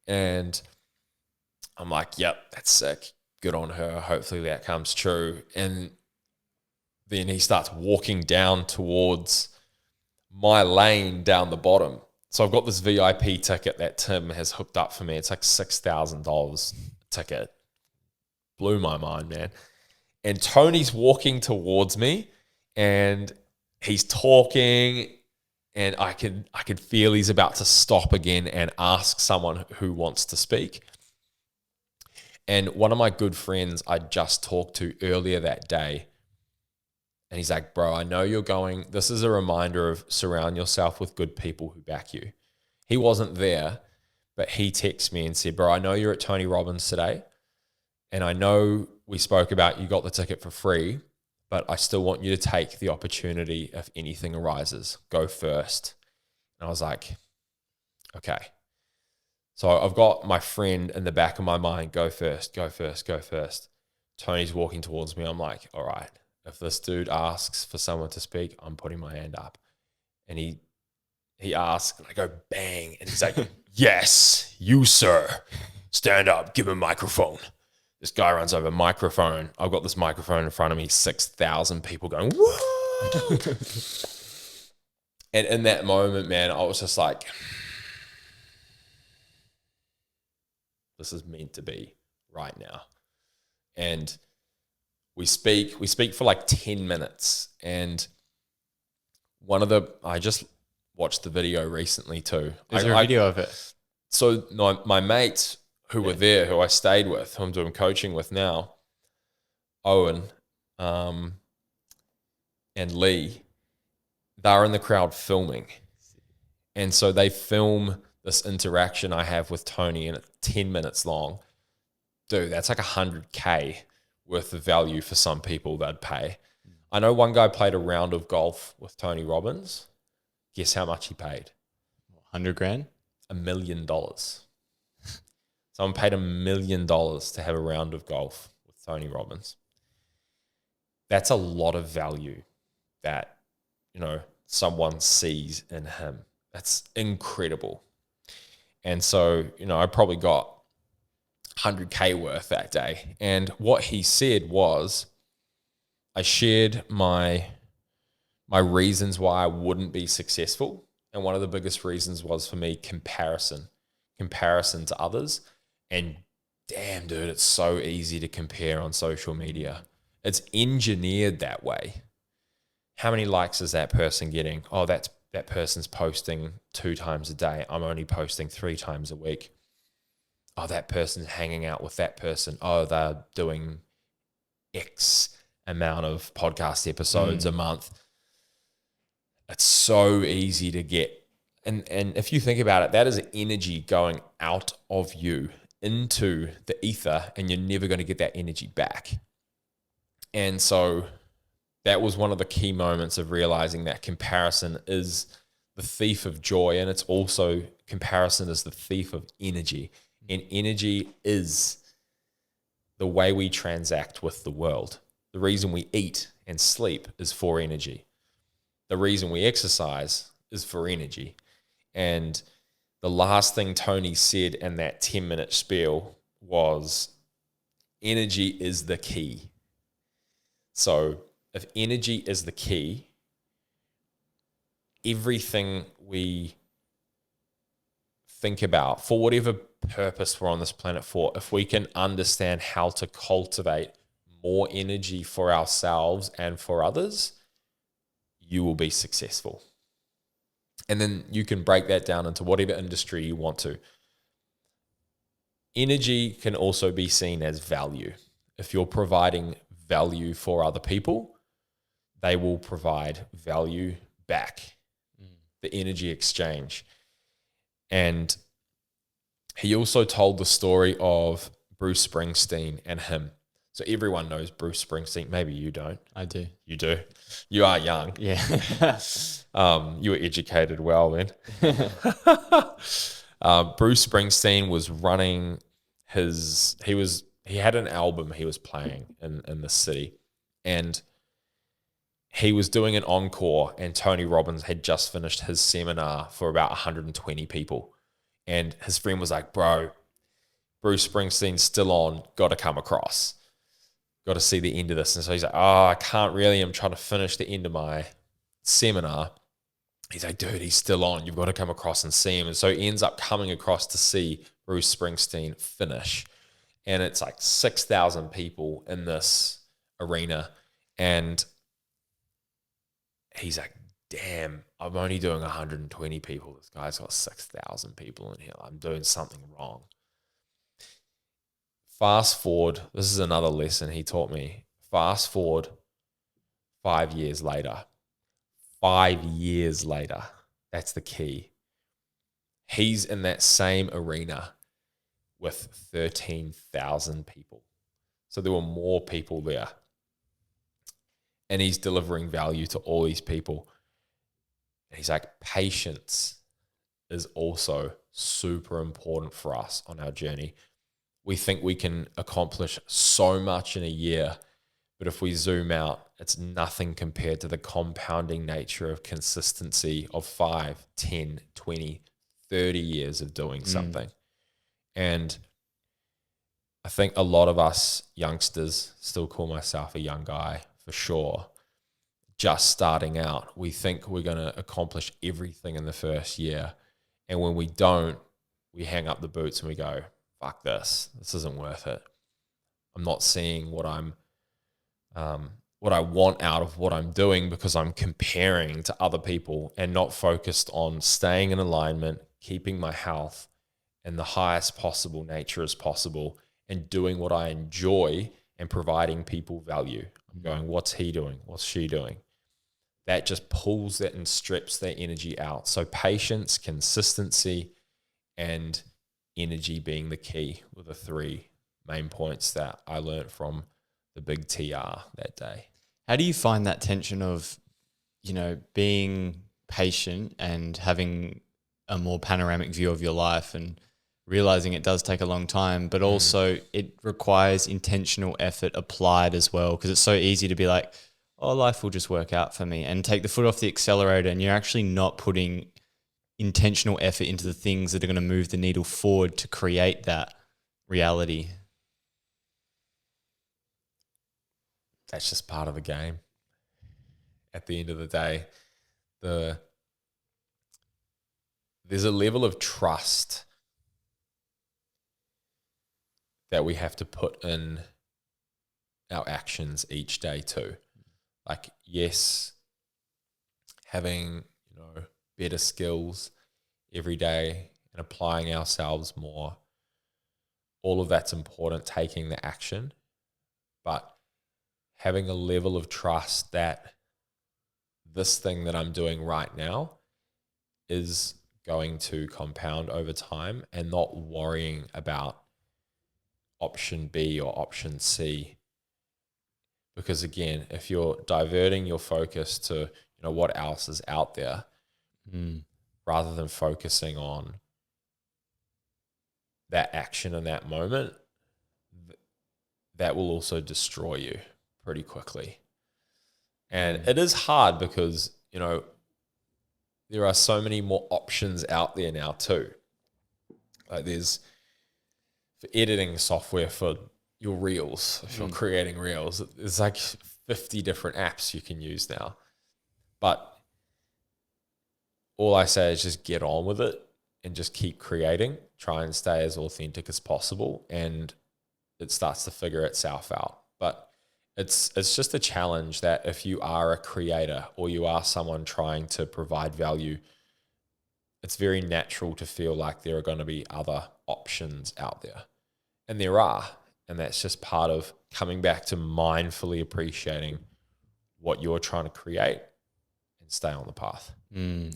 A: And I'm like, yep, that's sick. Good on her. Hopefully that comes true. And then he starts walking down towards my lane down the bottom. So I've got this VIP ticket that Tim has hooked up for me. It's like $6,000 ticket. Blew my mind, man. And Tony's walking towards me and he's talking, and I could feel he's about to stop again and ask someone who wants to speak. And one of my good friends I just talked to earlier that day, and he's like, bro, I know you're going. This is a reminder of surround yourself with good people who back you. He wasn't there, but he texted me and said, bro, I know you're at Tony Robbins today, and I know we spoke about you got the ticket for free, but I still want you to take the opportunity if anything arises. Go first. And I was like, okay. So I've got my friend in the back of my mind, go first, go first, go first. Tony's walking towards me. I'm like, all right, if this dude asks for someone to speak, I'm putting my hand up. And he asks, and I go bang. And he's like, yes, you, sir. Stand up, give him a microphone. This guy runs over, microphone. I've got this microphone in front of me, 6,000 people going, whoa. And in that moment, man, I was just like, this is meant to be right now. And we speak for like 10 minutes. And I just watched the video recently too.
B: Is there a video of it?
A: So my mates who were there, who I stayed with, who I'm doing coaching with now, Owen and Lee, they're in the crowd filming. And so they film this interaction I have with Tony, and it's 10 minutes long. Dude, that's like $100K worth of value for some people that'd pay. I know one guy played a round of golf with Tony Robbins. Guess how much he paid?
B: 100 grand?
A: $1 million. Someone paid $1 million to have a round of golf with Tony Robbins. That's a lot of value that, someone sees in him. That's incredible. And so, I probably got 100K worth that day. And what he said was, I shared my reasons why I wouldn't be successful. And one of the biggest reasons was, for me, comparison to others. And damn, dude, it's so easy to compare on social media. It's engineered that way. How many likes is that person getting? Oh, that person's posting 2 times a day. I'm only posting 3 times a week. Oh, that person's hanging out with that person. Oh, they're doing X amount of podcast episodes a month. It's so easy to get. And if you think about it, that is energy going out of you into the ether, and you're never going to get that energy back. And so that was one of the key moments of realizing that comparison is the thief of joy, and it's also, comparison is the thief of energy. And energy is the way we transact with the world. The reason we eat and sleep is for energy. The reason we exercise is for energy. And the last thing Tony said in that 10-minute spiel was, energy is the key. So if energy is the key, everything we think about, for whatever purpose we're on this planet for, if we can understand how to cultivate more energy for ourselves and for others, you will be successful. And then you can break that down into whatever industry you want to. Energy can also be seen as value. If you're providing value for other people, they will provide value back. The energy exchange. And he also told the story of Bruce Springsteen and him. So everyone knows Bruce Springsteen. Maybe you don't.
B: I do.
A: You do? You are young.
B: Yeah.
A: You were educated well then. Bruce Springsteen was running he had an album he was playing in the city. And he was doing an encore, and Tony Robbins had just finished his seminar for about 120 people. And his friend was like, bro, Bruce Springsteen's still on, got to come across. Got to see the end of this. And so he's like, oh, I can't really. I'm trying to finish the end of my seminar. He's like, dude, he's still on. You've got to come across and see him. And so he ends up coming across to see Bruce Springsteen finish. And it's like 6,000 people in this arena. And he's like, damn, I'm only doing 120 people. This guy's got 6,000 people in here. I'm doing something wrong. Fast forward, this is another lesson he taught me. Fast forward 5 years later. 5 years later, that's the key. He's in that same arena with 13,000 people. So there were more people there. And he's delivering value to all these people. And he's like, patience is also super important for us on our journey. We think we can accomplish so much in a year, but if we zoom out, it's nothing compared to the compounding nature of consistency of 5, 10, 20, 30 years of doing something. And I think a lot of us youngsters, still call myself a young guy for sure, just starting out, we think we're going to accomplish everything in the first year. And when we don't, we hang up the boots and we go, fuck this. This isn't worth it. I'm not seeing what I want out of what I'm doing because I'm comparing to other people and not focused on staying in alignment, keeping my health in the highest possible nature as possible, and doing what I enjoy and providing people value. I'm going, what's he doing? What's she doing? That just pulls that and strips that energy out. So patience, consistency, and energy being the key were the 3 main points that I learned from the big TR that day.
B: How do you find that tension of, being patient and having a more panoramic view of your life and realizing it does take a long time, but also it requires intentional effort applied as well? Because it's so easy to be like, oh, life will just work out for me, and take the foot off the accelerator, and you're actually not putting intentional effort into the things that are going to move the needle forward to create that reality.
A: That's just part of the game. At the end of the day, there's a level of trust that we have to put in our actions each day too. Like, yes, having, better skills every day and applying ourselves more, all of that's important, taking the action, but having a level of trust that this thing that I'm doing right now is going to compound over time, and not worrying about option B or option C. Because again, if you're diverting your focus to, what else is out there, rather than focusing on that action in that moment, that will also destroy you pretty quickly. And it is hard because, there are so many more options out there now too. Like, there's for editing software for your reels, if you're creating reels, there's like 50 different apps you can use now. But all I say is just get on with it and just keep creating, try and stay as authentic as possible, and it starts to figure itself out. But it's just a challenge that if you are a creator or you are someone trying to provide value, it's very natural to feel like there are going to be other options out there. And there are. And that's just part of coming back to mindfully appreciating what you're trying to create and stay on the path.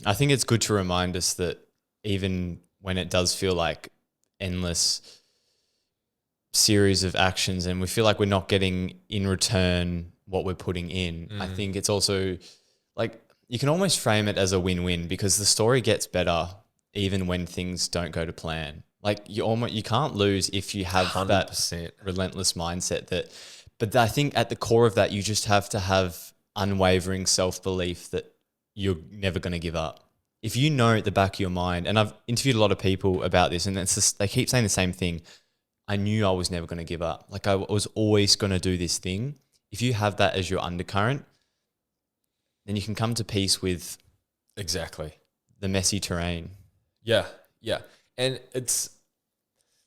B: I think it's good to remind us that even when it does feel like endless series of actions and we feel like we're not getting in return what we're putting in, I think it's also like you can almost frame it as a win-win, because the story gets better even when things don't go to plan. Like you can't lose if you have 100%. That relentless mindset but I think at the core of that, you just have to have unwavering self-belief that you're never going to give up. If you know at the back of your mind, and I've interviewed a lot of people about this, and it's just, they keep saying the same thing. I knew I was never going to give up. Like, I was always going to do this thing. If you have that as your undercurrent, then you can come to peace with
A: exactly
B: the messy terrain.
A: Yeah. And it's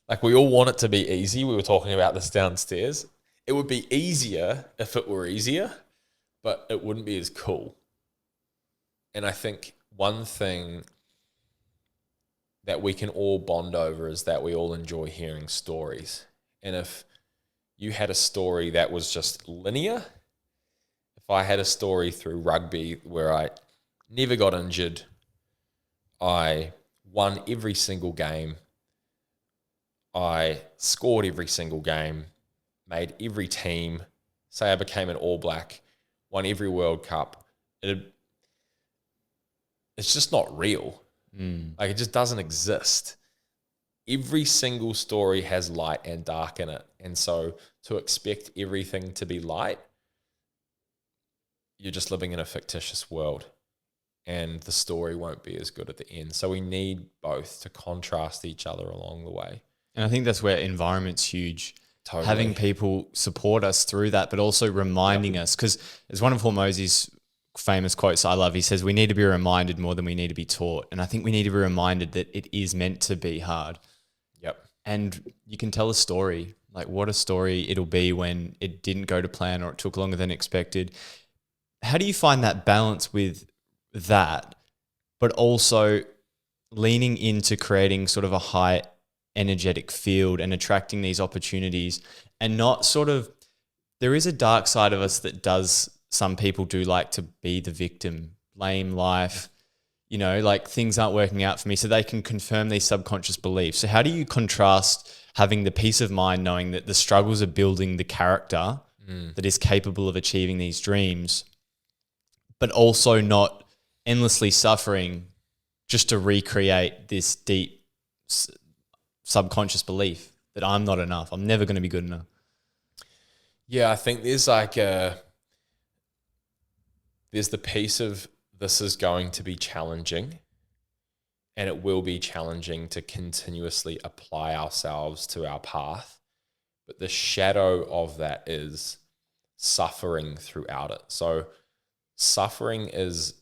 A: like, we all want it to be easy. We were talking about this downstairs. It would be easier if it were easier, but it wouldn't be as cool. And I think one thing that we can all bond over is that we all enjoy hearing stories. And if you had a story that was just linear, if I had a story through rugby where I never got injured, I won every single game, I scored every single game, made every team, say I became an All Black, won every World Cup, it's just not real. Like, it just doesn't exist. every single story has light and dark in it. And so to expect everything to be light, you're just living in a fictitious world, and the story won't be as good at the end. So we need both to contrast each other along the way.
B: And I think that's where environment's huge.
A: Totally.
B: Having people support us through that, but also reminding us, because it's one of Hormozi's famous quotes I love. He says, we need to be reminded more than we need to be taught. And I think we need to be reminded that it is meant to be hard.
A: Yep.
B: And you can tell a story, like what a story it'll be when it didn't go to plan or it took longer than expected. How do you find that balance with that, but also leaning into creating sort of a high energetic field and attracting these opportunities, and not sort of, there is a dark side of us that does, some people do like to be the victim, blame life, you know, like things aren't working out for me, so they can confirm these subconscious beliefs. So how do you contrast having the peace of mind knowing that the struggles are building the character that is capable of achieving these dreams, but also not endlessly suffering just to recreate this deep subconscious belief that I'm not enough, I'm never going to be good enough?
A: Yeah, I think there's like there's the piece of, this is going to be challenging, and it will be challenging to continuously apply ourselves to our path. But the shadow of that is suffering throughout it. So suffering is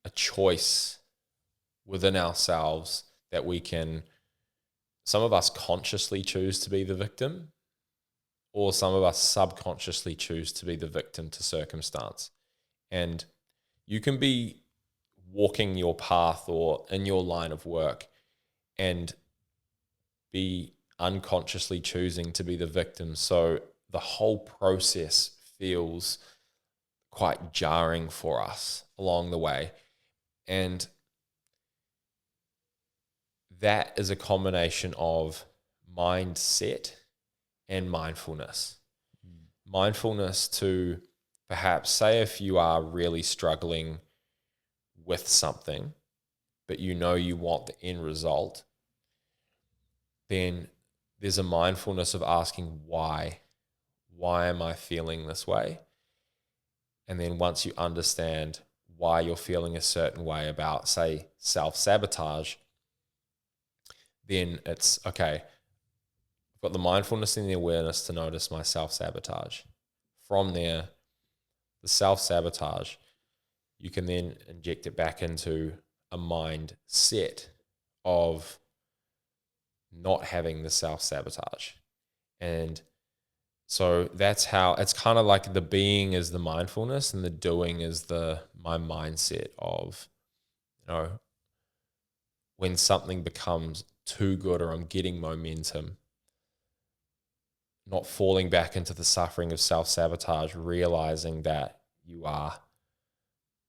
A: a choice within ourselves that we can, some of us consciously choose to be the victim, or some of us subconsciously choose to be the victim to circumstance. And you can be walking your path or in your line of work and be unconsciously choosing to be the victim. So the whole process feels quite jarring for us along the way. And that is a combination of mindset and mindfulness. Mindfulness to perhaps say if you are really struggling with something, but you know you want the end result, then there's a mindfulness of asking why. Why am I feeling this way? And then once you understand why you're feeling a certain way about, say, self-sabotage, then it's, okay, I've got the mindfulness and the awareness to notice my self-sabotage. From there, the self-sabotage, you can then inject it back into a mindset of not having the self-sabotage. And so that's how, it's kind of like the being is the mindfulness and the doing is my mindset of, you know, when something becomes too good or I'm getting momentum, not falling back into the suffering of self-sabotage, realizing that you are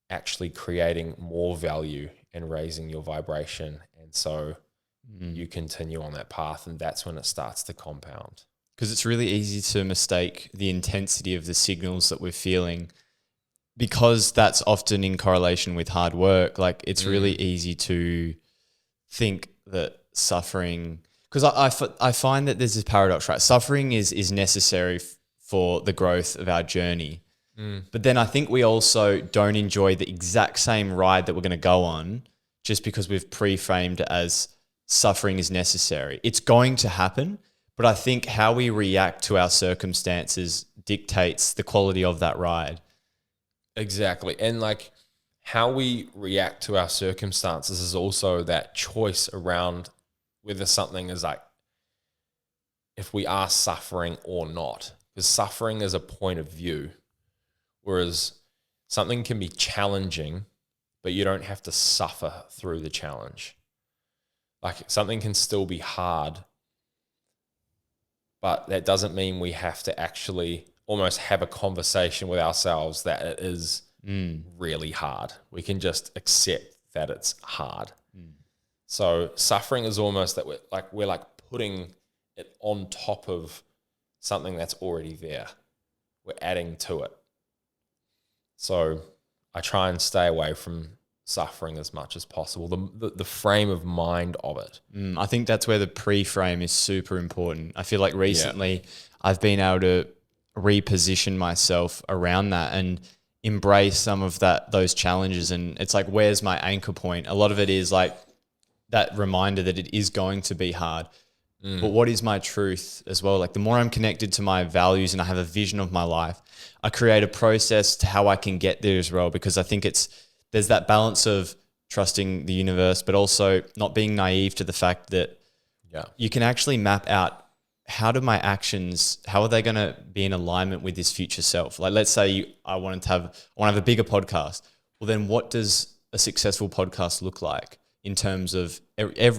A: actually creating more value and raising your vibration. And so you continue on that path, and that's when it starts to compound.
B: Because it's really easy to mistake the intensity of the signals that we're feeling, because that's often in correlation with hard work. Like it's really easy to think that suffering, because I find that there's this paradox, right? Suffering is necessary for the growth of our journey. But then I think we also don't enjoy the exact same ride that we're going to go on just because we've pre-framed it as suffering is necessary. It's going to happen, but I think how we react to our circumstances dictates the quality of that ride.
A: Exactly. And like how we react to our circumstances is also that choice around whether something is like, if we are suffering or not. Because suffering is a point of view, whereas something can be challenging, but you don't have to suffer through the challenge. Like something can still be hard, but that doesn't mean we have to actually almost have a conversation with ourselves that it is really hard. We can just accept that it's hard. So suffering is almost that we're like putting it on top of something that's already there. We're adding to it. So I try and stay away from suffering as much as possible, the frame of mind of it.
B: I think that's where the pre-frame is super important. I feel like recently I've been able to reposition myself around that and embrace some of those challenges. And it's like, where's my anchor point? A lot of it is like that reminder that it is going to be hard. But what is my truth as well? Like the more I'm connected to my values and I have a vision of my life, I create a process to how I can get there as well, because I think there's that balance of trusting the universe, but also not being naive to the fact that you can actually map out how are they going to be in alignment with this future self? Like, let's say I want to have a bigger podcast. Well, then what does a successful podcast look like in terms of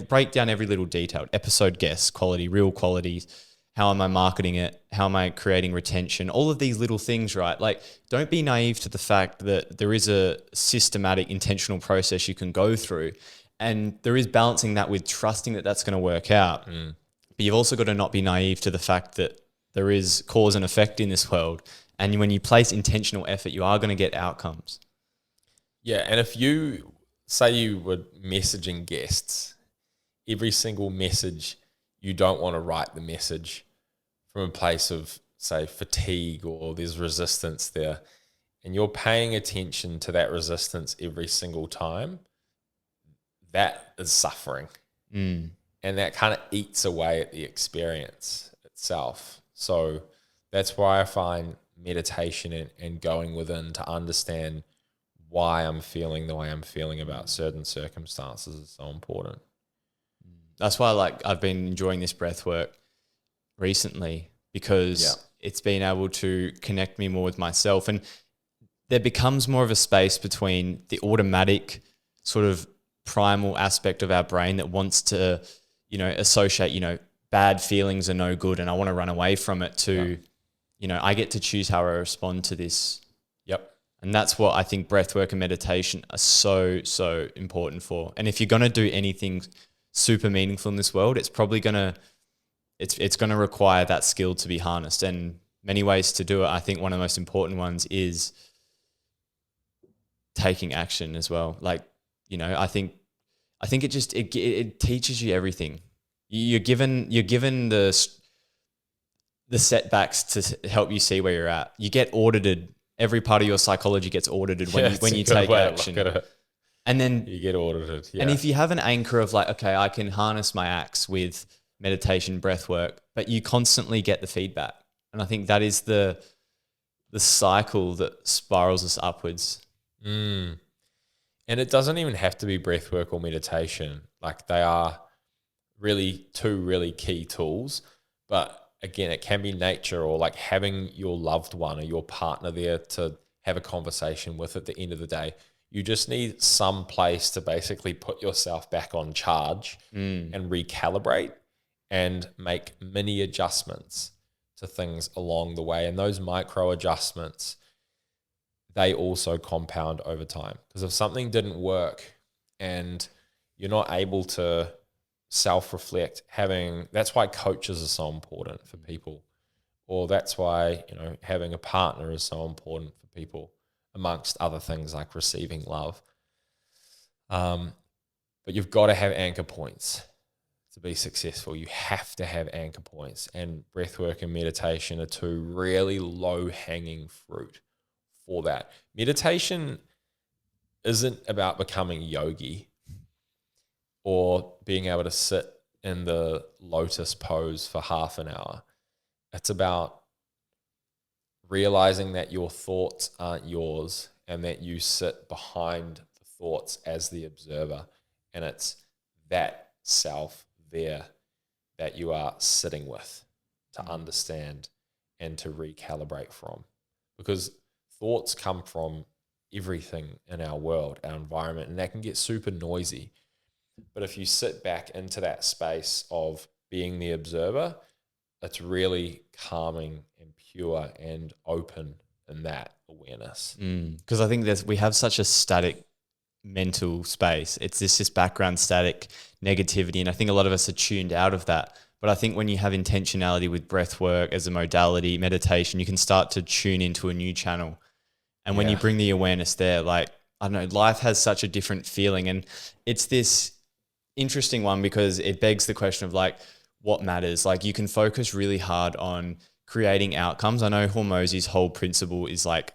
B: break down every little detail, episode guests, quality, real qualities. How am I marketing it? How am I creating retention? All of these little things, right? Like, don't be naive to the fact that there is a systematic, intentional process you can go through. And there is balancing that with trusting that that's going to work out. But you've also got to not be naive to the fact that there is cause and effect in this world. And when you place intentional effort, you are going to get outcomes.
A: Yeah. And if you say you were messaging guests, every single message, you don't want to write the message from a place of, say, fatigue or there's resistance there, and you're paying attention to that resistance every single time, that is suffering. And that kind of eats away at the experience itself. So that's why I find meditation and going within to understand why I'm feeling the way I'm feeling about certain circumstances is so important.
B: That's why I've been enjoying this breath work recently, because it's been able to connect me more with myself. And there becomes more of a space between the automatic sort of primal aspect of our brain that wants to, associate, bad feelings are no good and I want to run away from it, to, I get to choose how I respond to this.
A: Yep.
B: And that's what I think breathwork and meditation are so, so important for. And if you're going to do anything super meaningful in this world, it's probably going to require that skill to be harnessed. And many ways to do it. I think one of the most important ones is taking action as well. I think it teaches you everything. You're given the setbacks to help you see where you're at. You get audited. Every part of your psychology gets audited when you take action. And then
A: you get audited. Yeah.
B: And if you have an anchor of okay, I can harness my axe with meditation, breath work, but you constantly get the feedback. And I think that is the cycle that spirals us upwards.
A: And it doesn't even have to be breath work or meditation. They are really two really key tools. But again, it can be nature, or having your loved one or your partner there to have a conversation with at the end of the day. You just need some place to basically put yourself back on charge and recalibrate and make mini adjustments to things along the way. And those micro adjustments, they also compound over time. Because if something didn't work and you're not able to self-reflect, that's why coaches are so important for people, or that's why having a partner is so important for people, amongst other things like receiving love. But you've got to have anchor points to be successful. You have to have anchor points, and breathwork and meditation are two really low-hanging fruit for that. Meditation isn't about becoming yogi or being able to sit in the lotus pose for half an hour. It's about realizing that your thoughts aren't yours and that you sit behind the thoughts as the observer. And it's that self there that you are sitting with to understand and to recalibrate from. Because thoughts come from everything in our world, our environment, and that can get super noisy. But if you sit back into that space of being the observer, it's really calming and pure and open in that awareness.
B: Because I think we have such a static mental space. It's this background static negativity. And I think a lot of us are tuned out of that. But I think when you have intentionality with breath work as a modality, meditation, you can start to tune into a new channel. And when you bring the awareness there, I don't know, life has such a different feeling. And it's this interesting one because it begs the question of like, what matters? Like you can focus really hard on creating outcomes. I know Hormozi's whole principle is like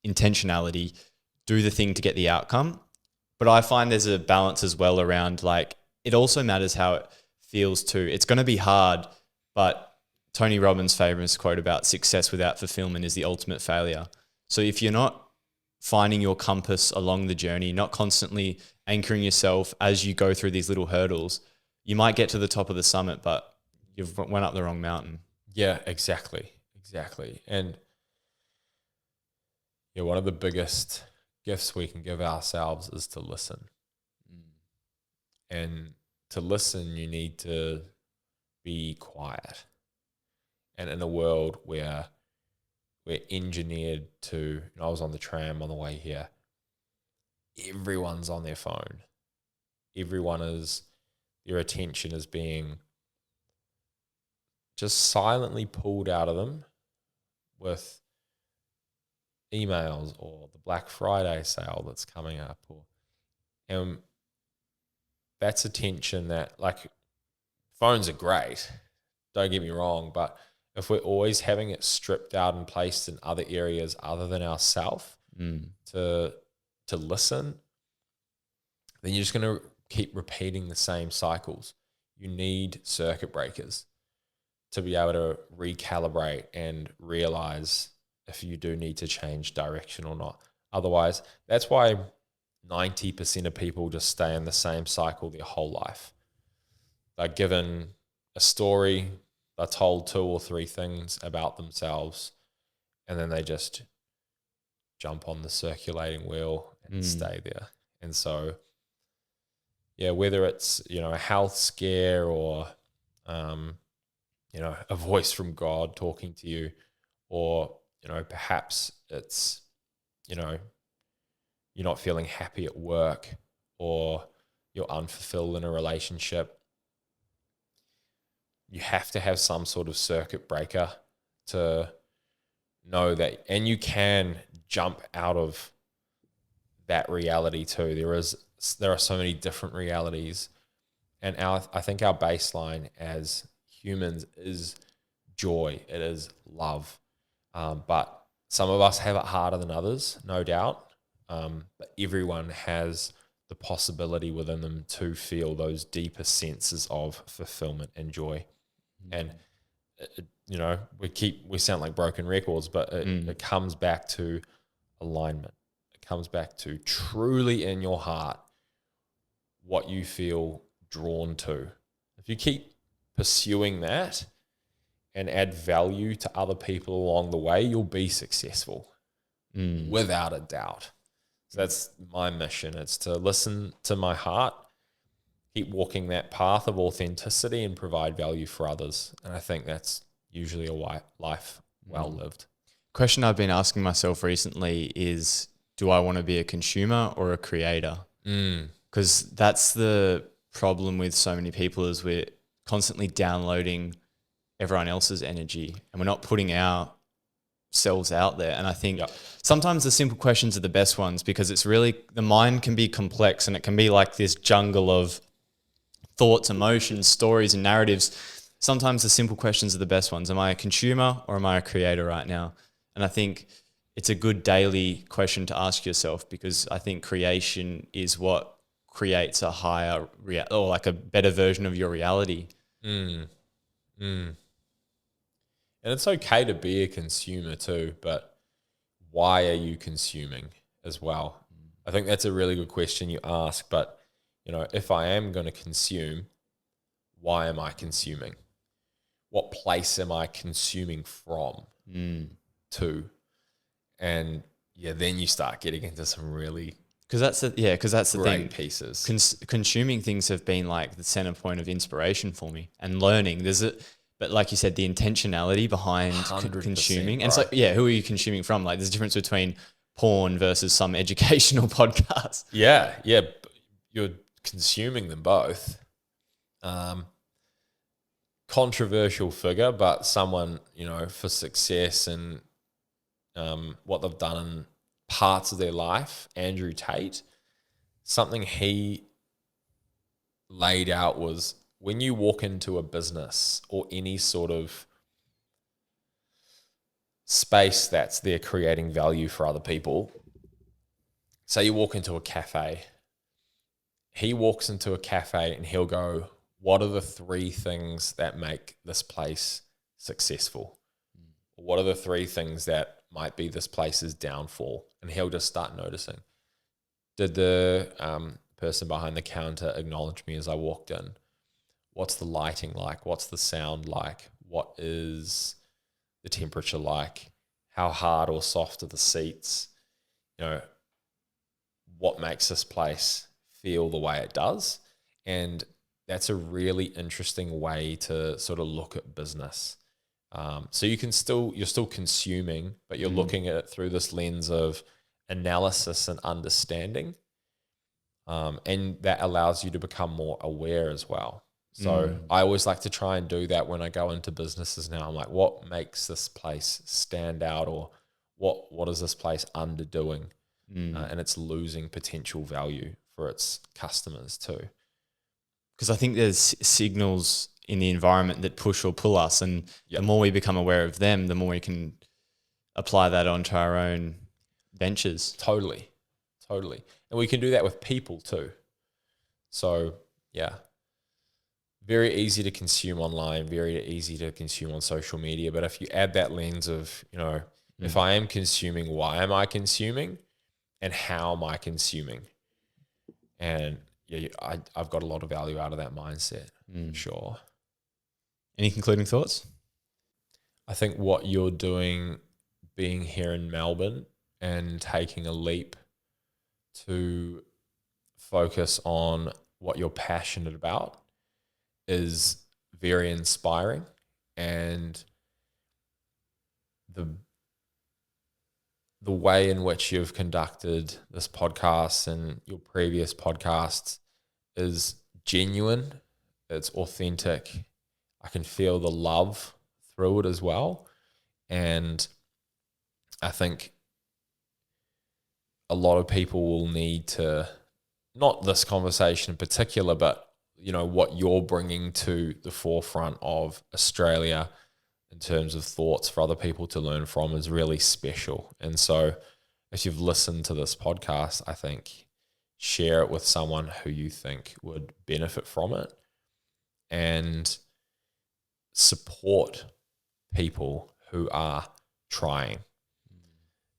B: intentionality, do the thing to get the outcome. But I find there's a balance as well around like, it also matters how it feels too. It's going to be hard, but Tony Robbins' famous quote about success without fulfillment is the ultimate failure. So if you're not finding your compass along the journey, not constantly anchoring yourself as you go through these little hurdles, you might get to the top of the summit, but you've went up the wrong mountain.
A: Yeah, exactly. And yeah, one of the biggest gifts we can give ourselves is to listen. And to listen, you need to be quiet. And in a world where we're engineered to, I was on the tram on the way here, everyone's on their phone. Their attention is being just silently pulled out of them with emails or the Black Friday sale that's coming up, and that's attention that, like, phones are great, don't get me wrong, but if we're always having it stripped out and placed in other areas other than ourself to listen, then you're just going to keep repeating the same cycles. You need circuit breakers to be able to recalibrate and realize if you do need to change direction or not. Otherwise, that's why 90% of people just stay in the same cycle their whole life. They're given a story, they're told 2 or 3 things about themselves, and then they just jump on the circulating wheel and stay there. And so, yeah, whether it's, a health scare or, a voice from God talking to you, or, perhaps it's, you're not feeling happy at work, or you're unfulfilled in a relationship, you have to have some sort of circuit breaker to know that, and you can jump out of that reality too. There are so many different realities, and I think our baseline as humans is joy. It is love, but some of us have it harder than others, no doubt. But everyone has the possibility within them to feel those deeper senses of fulfillment and joy. And we sound like broken records, but it comes back to alignment. It comes back to truly in your heart what you feel drawn to. If you keep pursuing that and add value to other people along the way, you'll be successful without a doubt. So that's my mission. It's to listen to my heart, keep walking that path of authenticity, and provide value for others. And I think that's usually a life well lived.
B: Question I've been asking myself recently is, do I want to be a consumer or a creator? Because that's the problem with so many people, is we're constantly downloading everyone else's energy and we're not putting ourselves out there. And I think sometimes the simple questions are the best ones, because it's really, the mind can be complex and it can be like this jungle of thoughts, emotions, stories, and narratives. Sometimes the simple questions are the best ones. Am I a consumer or am I a creator right now? And I think it's a good daily question to ask yourself, because I think creation is what creates a higher or like a better version of your reality.
A: And it's okay to be a consumer too, but why are you consuming as well? I think that's a really good question you ask. But, if I am going to consume, why am I consuming? What place am I consuming from to? And then you start getting into some really
B: that's the thing.
A: Pieces.
B: Consuming things have been like the center point of inspiration for me, and learning. But like you said, the intentionality behind consuming. And so, who are you consuming from? Like, there's a difference between porn versus some educational podcast.
A: Yeah. You're consuming them both. Controversial figure, but someone, for success and what they've done in parts of their life, Andrew Tate, something he laid out was when you walk into a business or any sort of space that's there creating value for other people, say you walk into a cafe, he walks into a cafe and he'll go, what are the 3 things that make this place successful? What are the 3 things that might be this place's downfall? And he'll just start noticing. Did the person behind the counter acknowledge me as I walked in? What's the lighting like? What's the sound like? What is the temperature like? How hard or soft are the seats? What makes this place feel the way it does? And that's a really interesting way to sort of look at business. So you're still consuming, but you're looking at it through this lens of analysis and understanding. And that allows you to become more aware as well. So I always like to try and do that when I go into businesses now. I'm like, what makes this place stand out, or what is this place underdoing? And it's losing potential value for its customers too.
B: Because I think there's signals in the environment that push or pull us, and the more we become aware of them, the more we can apply that onto our own ventures.
A: Totally. And we can do that with people too. So yeah, very easy to consume online, very easy to consume on social media. But if you add that lens of, if I am consuming, why am I consuming, and how am I consuming? And I've got a lot of value out of that mindset, for sure.
B: Any concluding thoughts?
A: I think what you're doing, being here in Melbourne and taking a leap to focus on what you're passionate about, is very inspiring. And the way in which you've conducted this podcast and your previous podcasts is genuine. It's authentic. I can feel the love through it as well. And I think a lot of people will need to, not this conversation in particular, but what you're bringing to the forefront of Australia in terms of thoughts for other people to learn from is really special. And so if you've listened to this podcast, I think share it with someone who you think would benefit from it, and support people who are trying.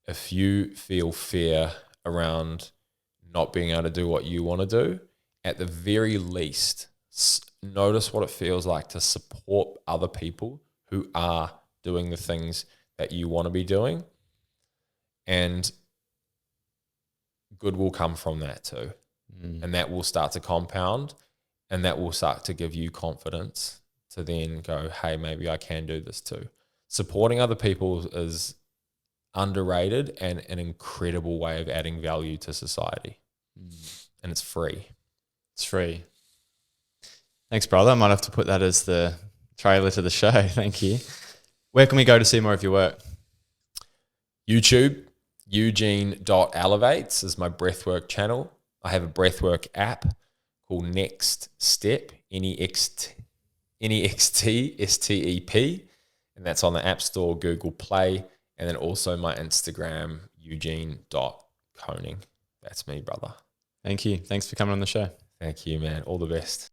A: If you feel fear around not being able to do what you want to do, at the very least, notice what it feels like to support other people who are doing the things that you want to be doing, and good will come from that too. And that will start to compound, and that will start to give you confidence to then go, hey, maybe I can do this too. Supporting other people is underrated and an incredible way of adding value to society. And it's free.
B: It's free. Thanks, brother. I might have to put that as the trailer to the show. Thank you. Where can we go to see more of your work?
A: YouTube, Eugene.elevates is my breathwork channel. I have a breathwork app called Next Step, NEXT-STEP, and that's on the App Store, Google Play, and then also my Instagram, Eugene.Koning. That's me, brother.
B: Thank you. Thanks for coming on the show.
A: Thank you, man. All the best.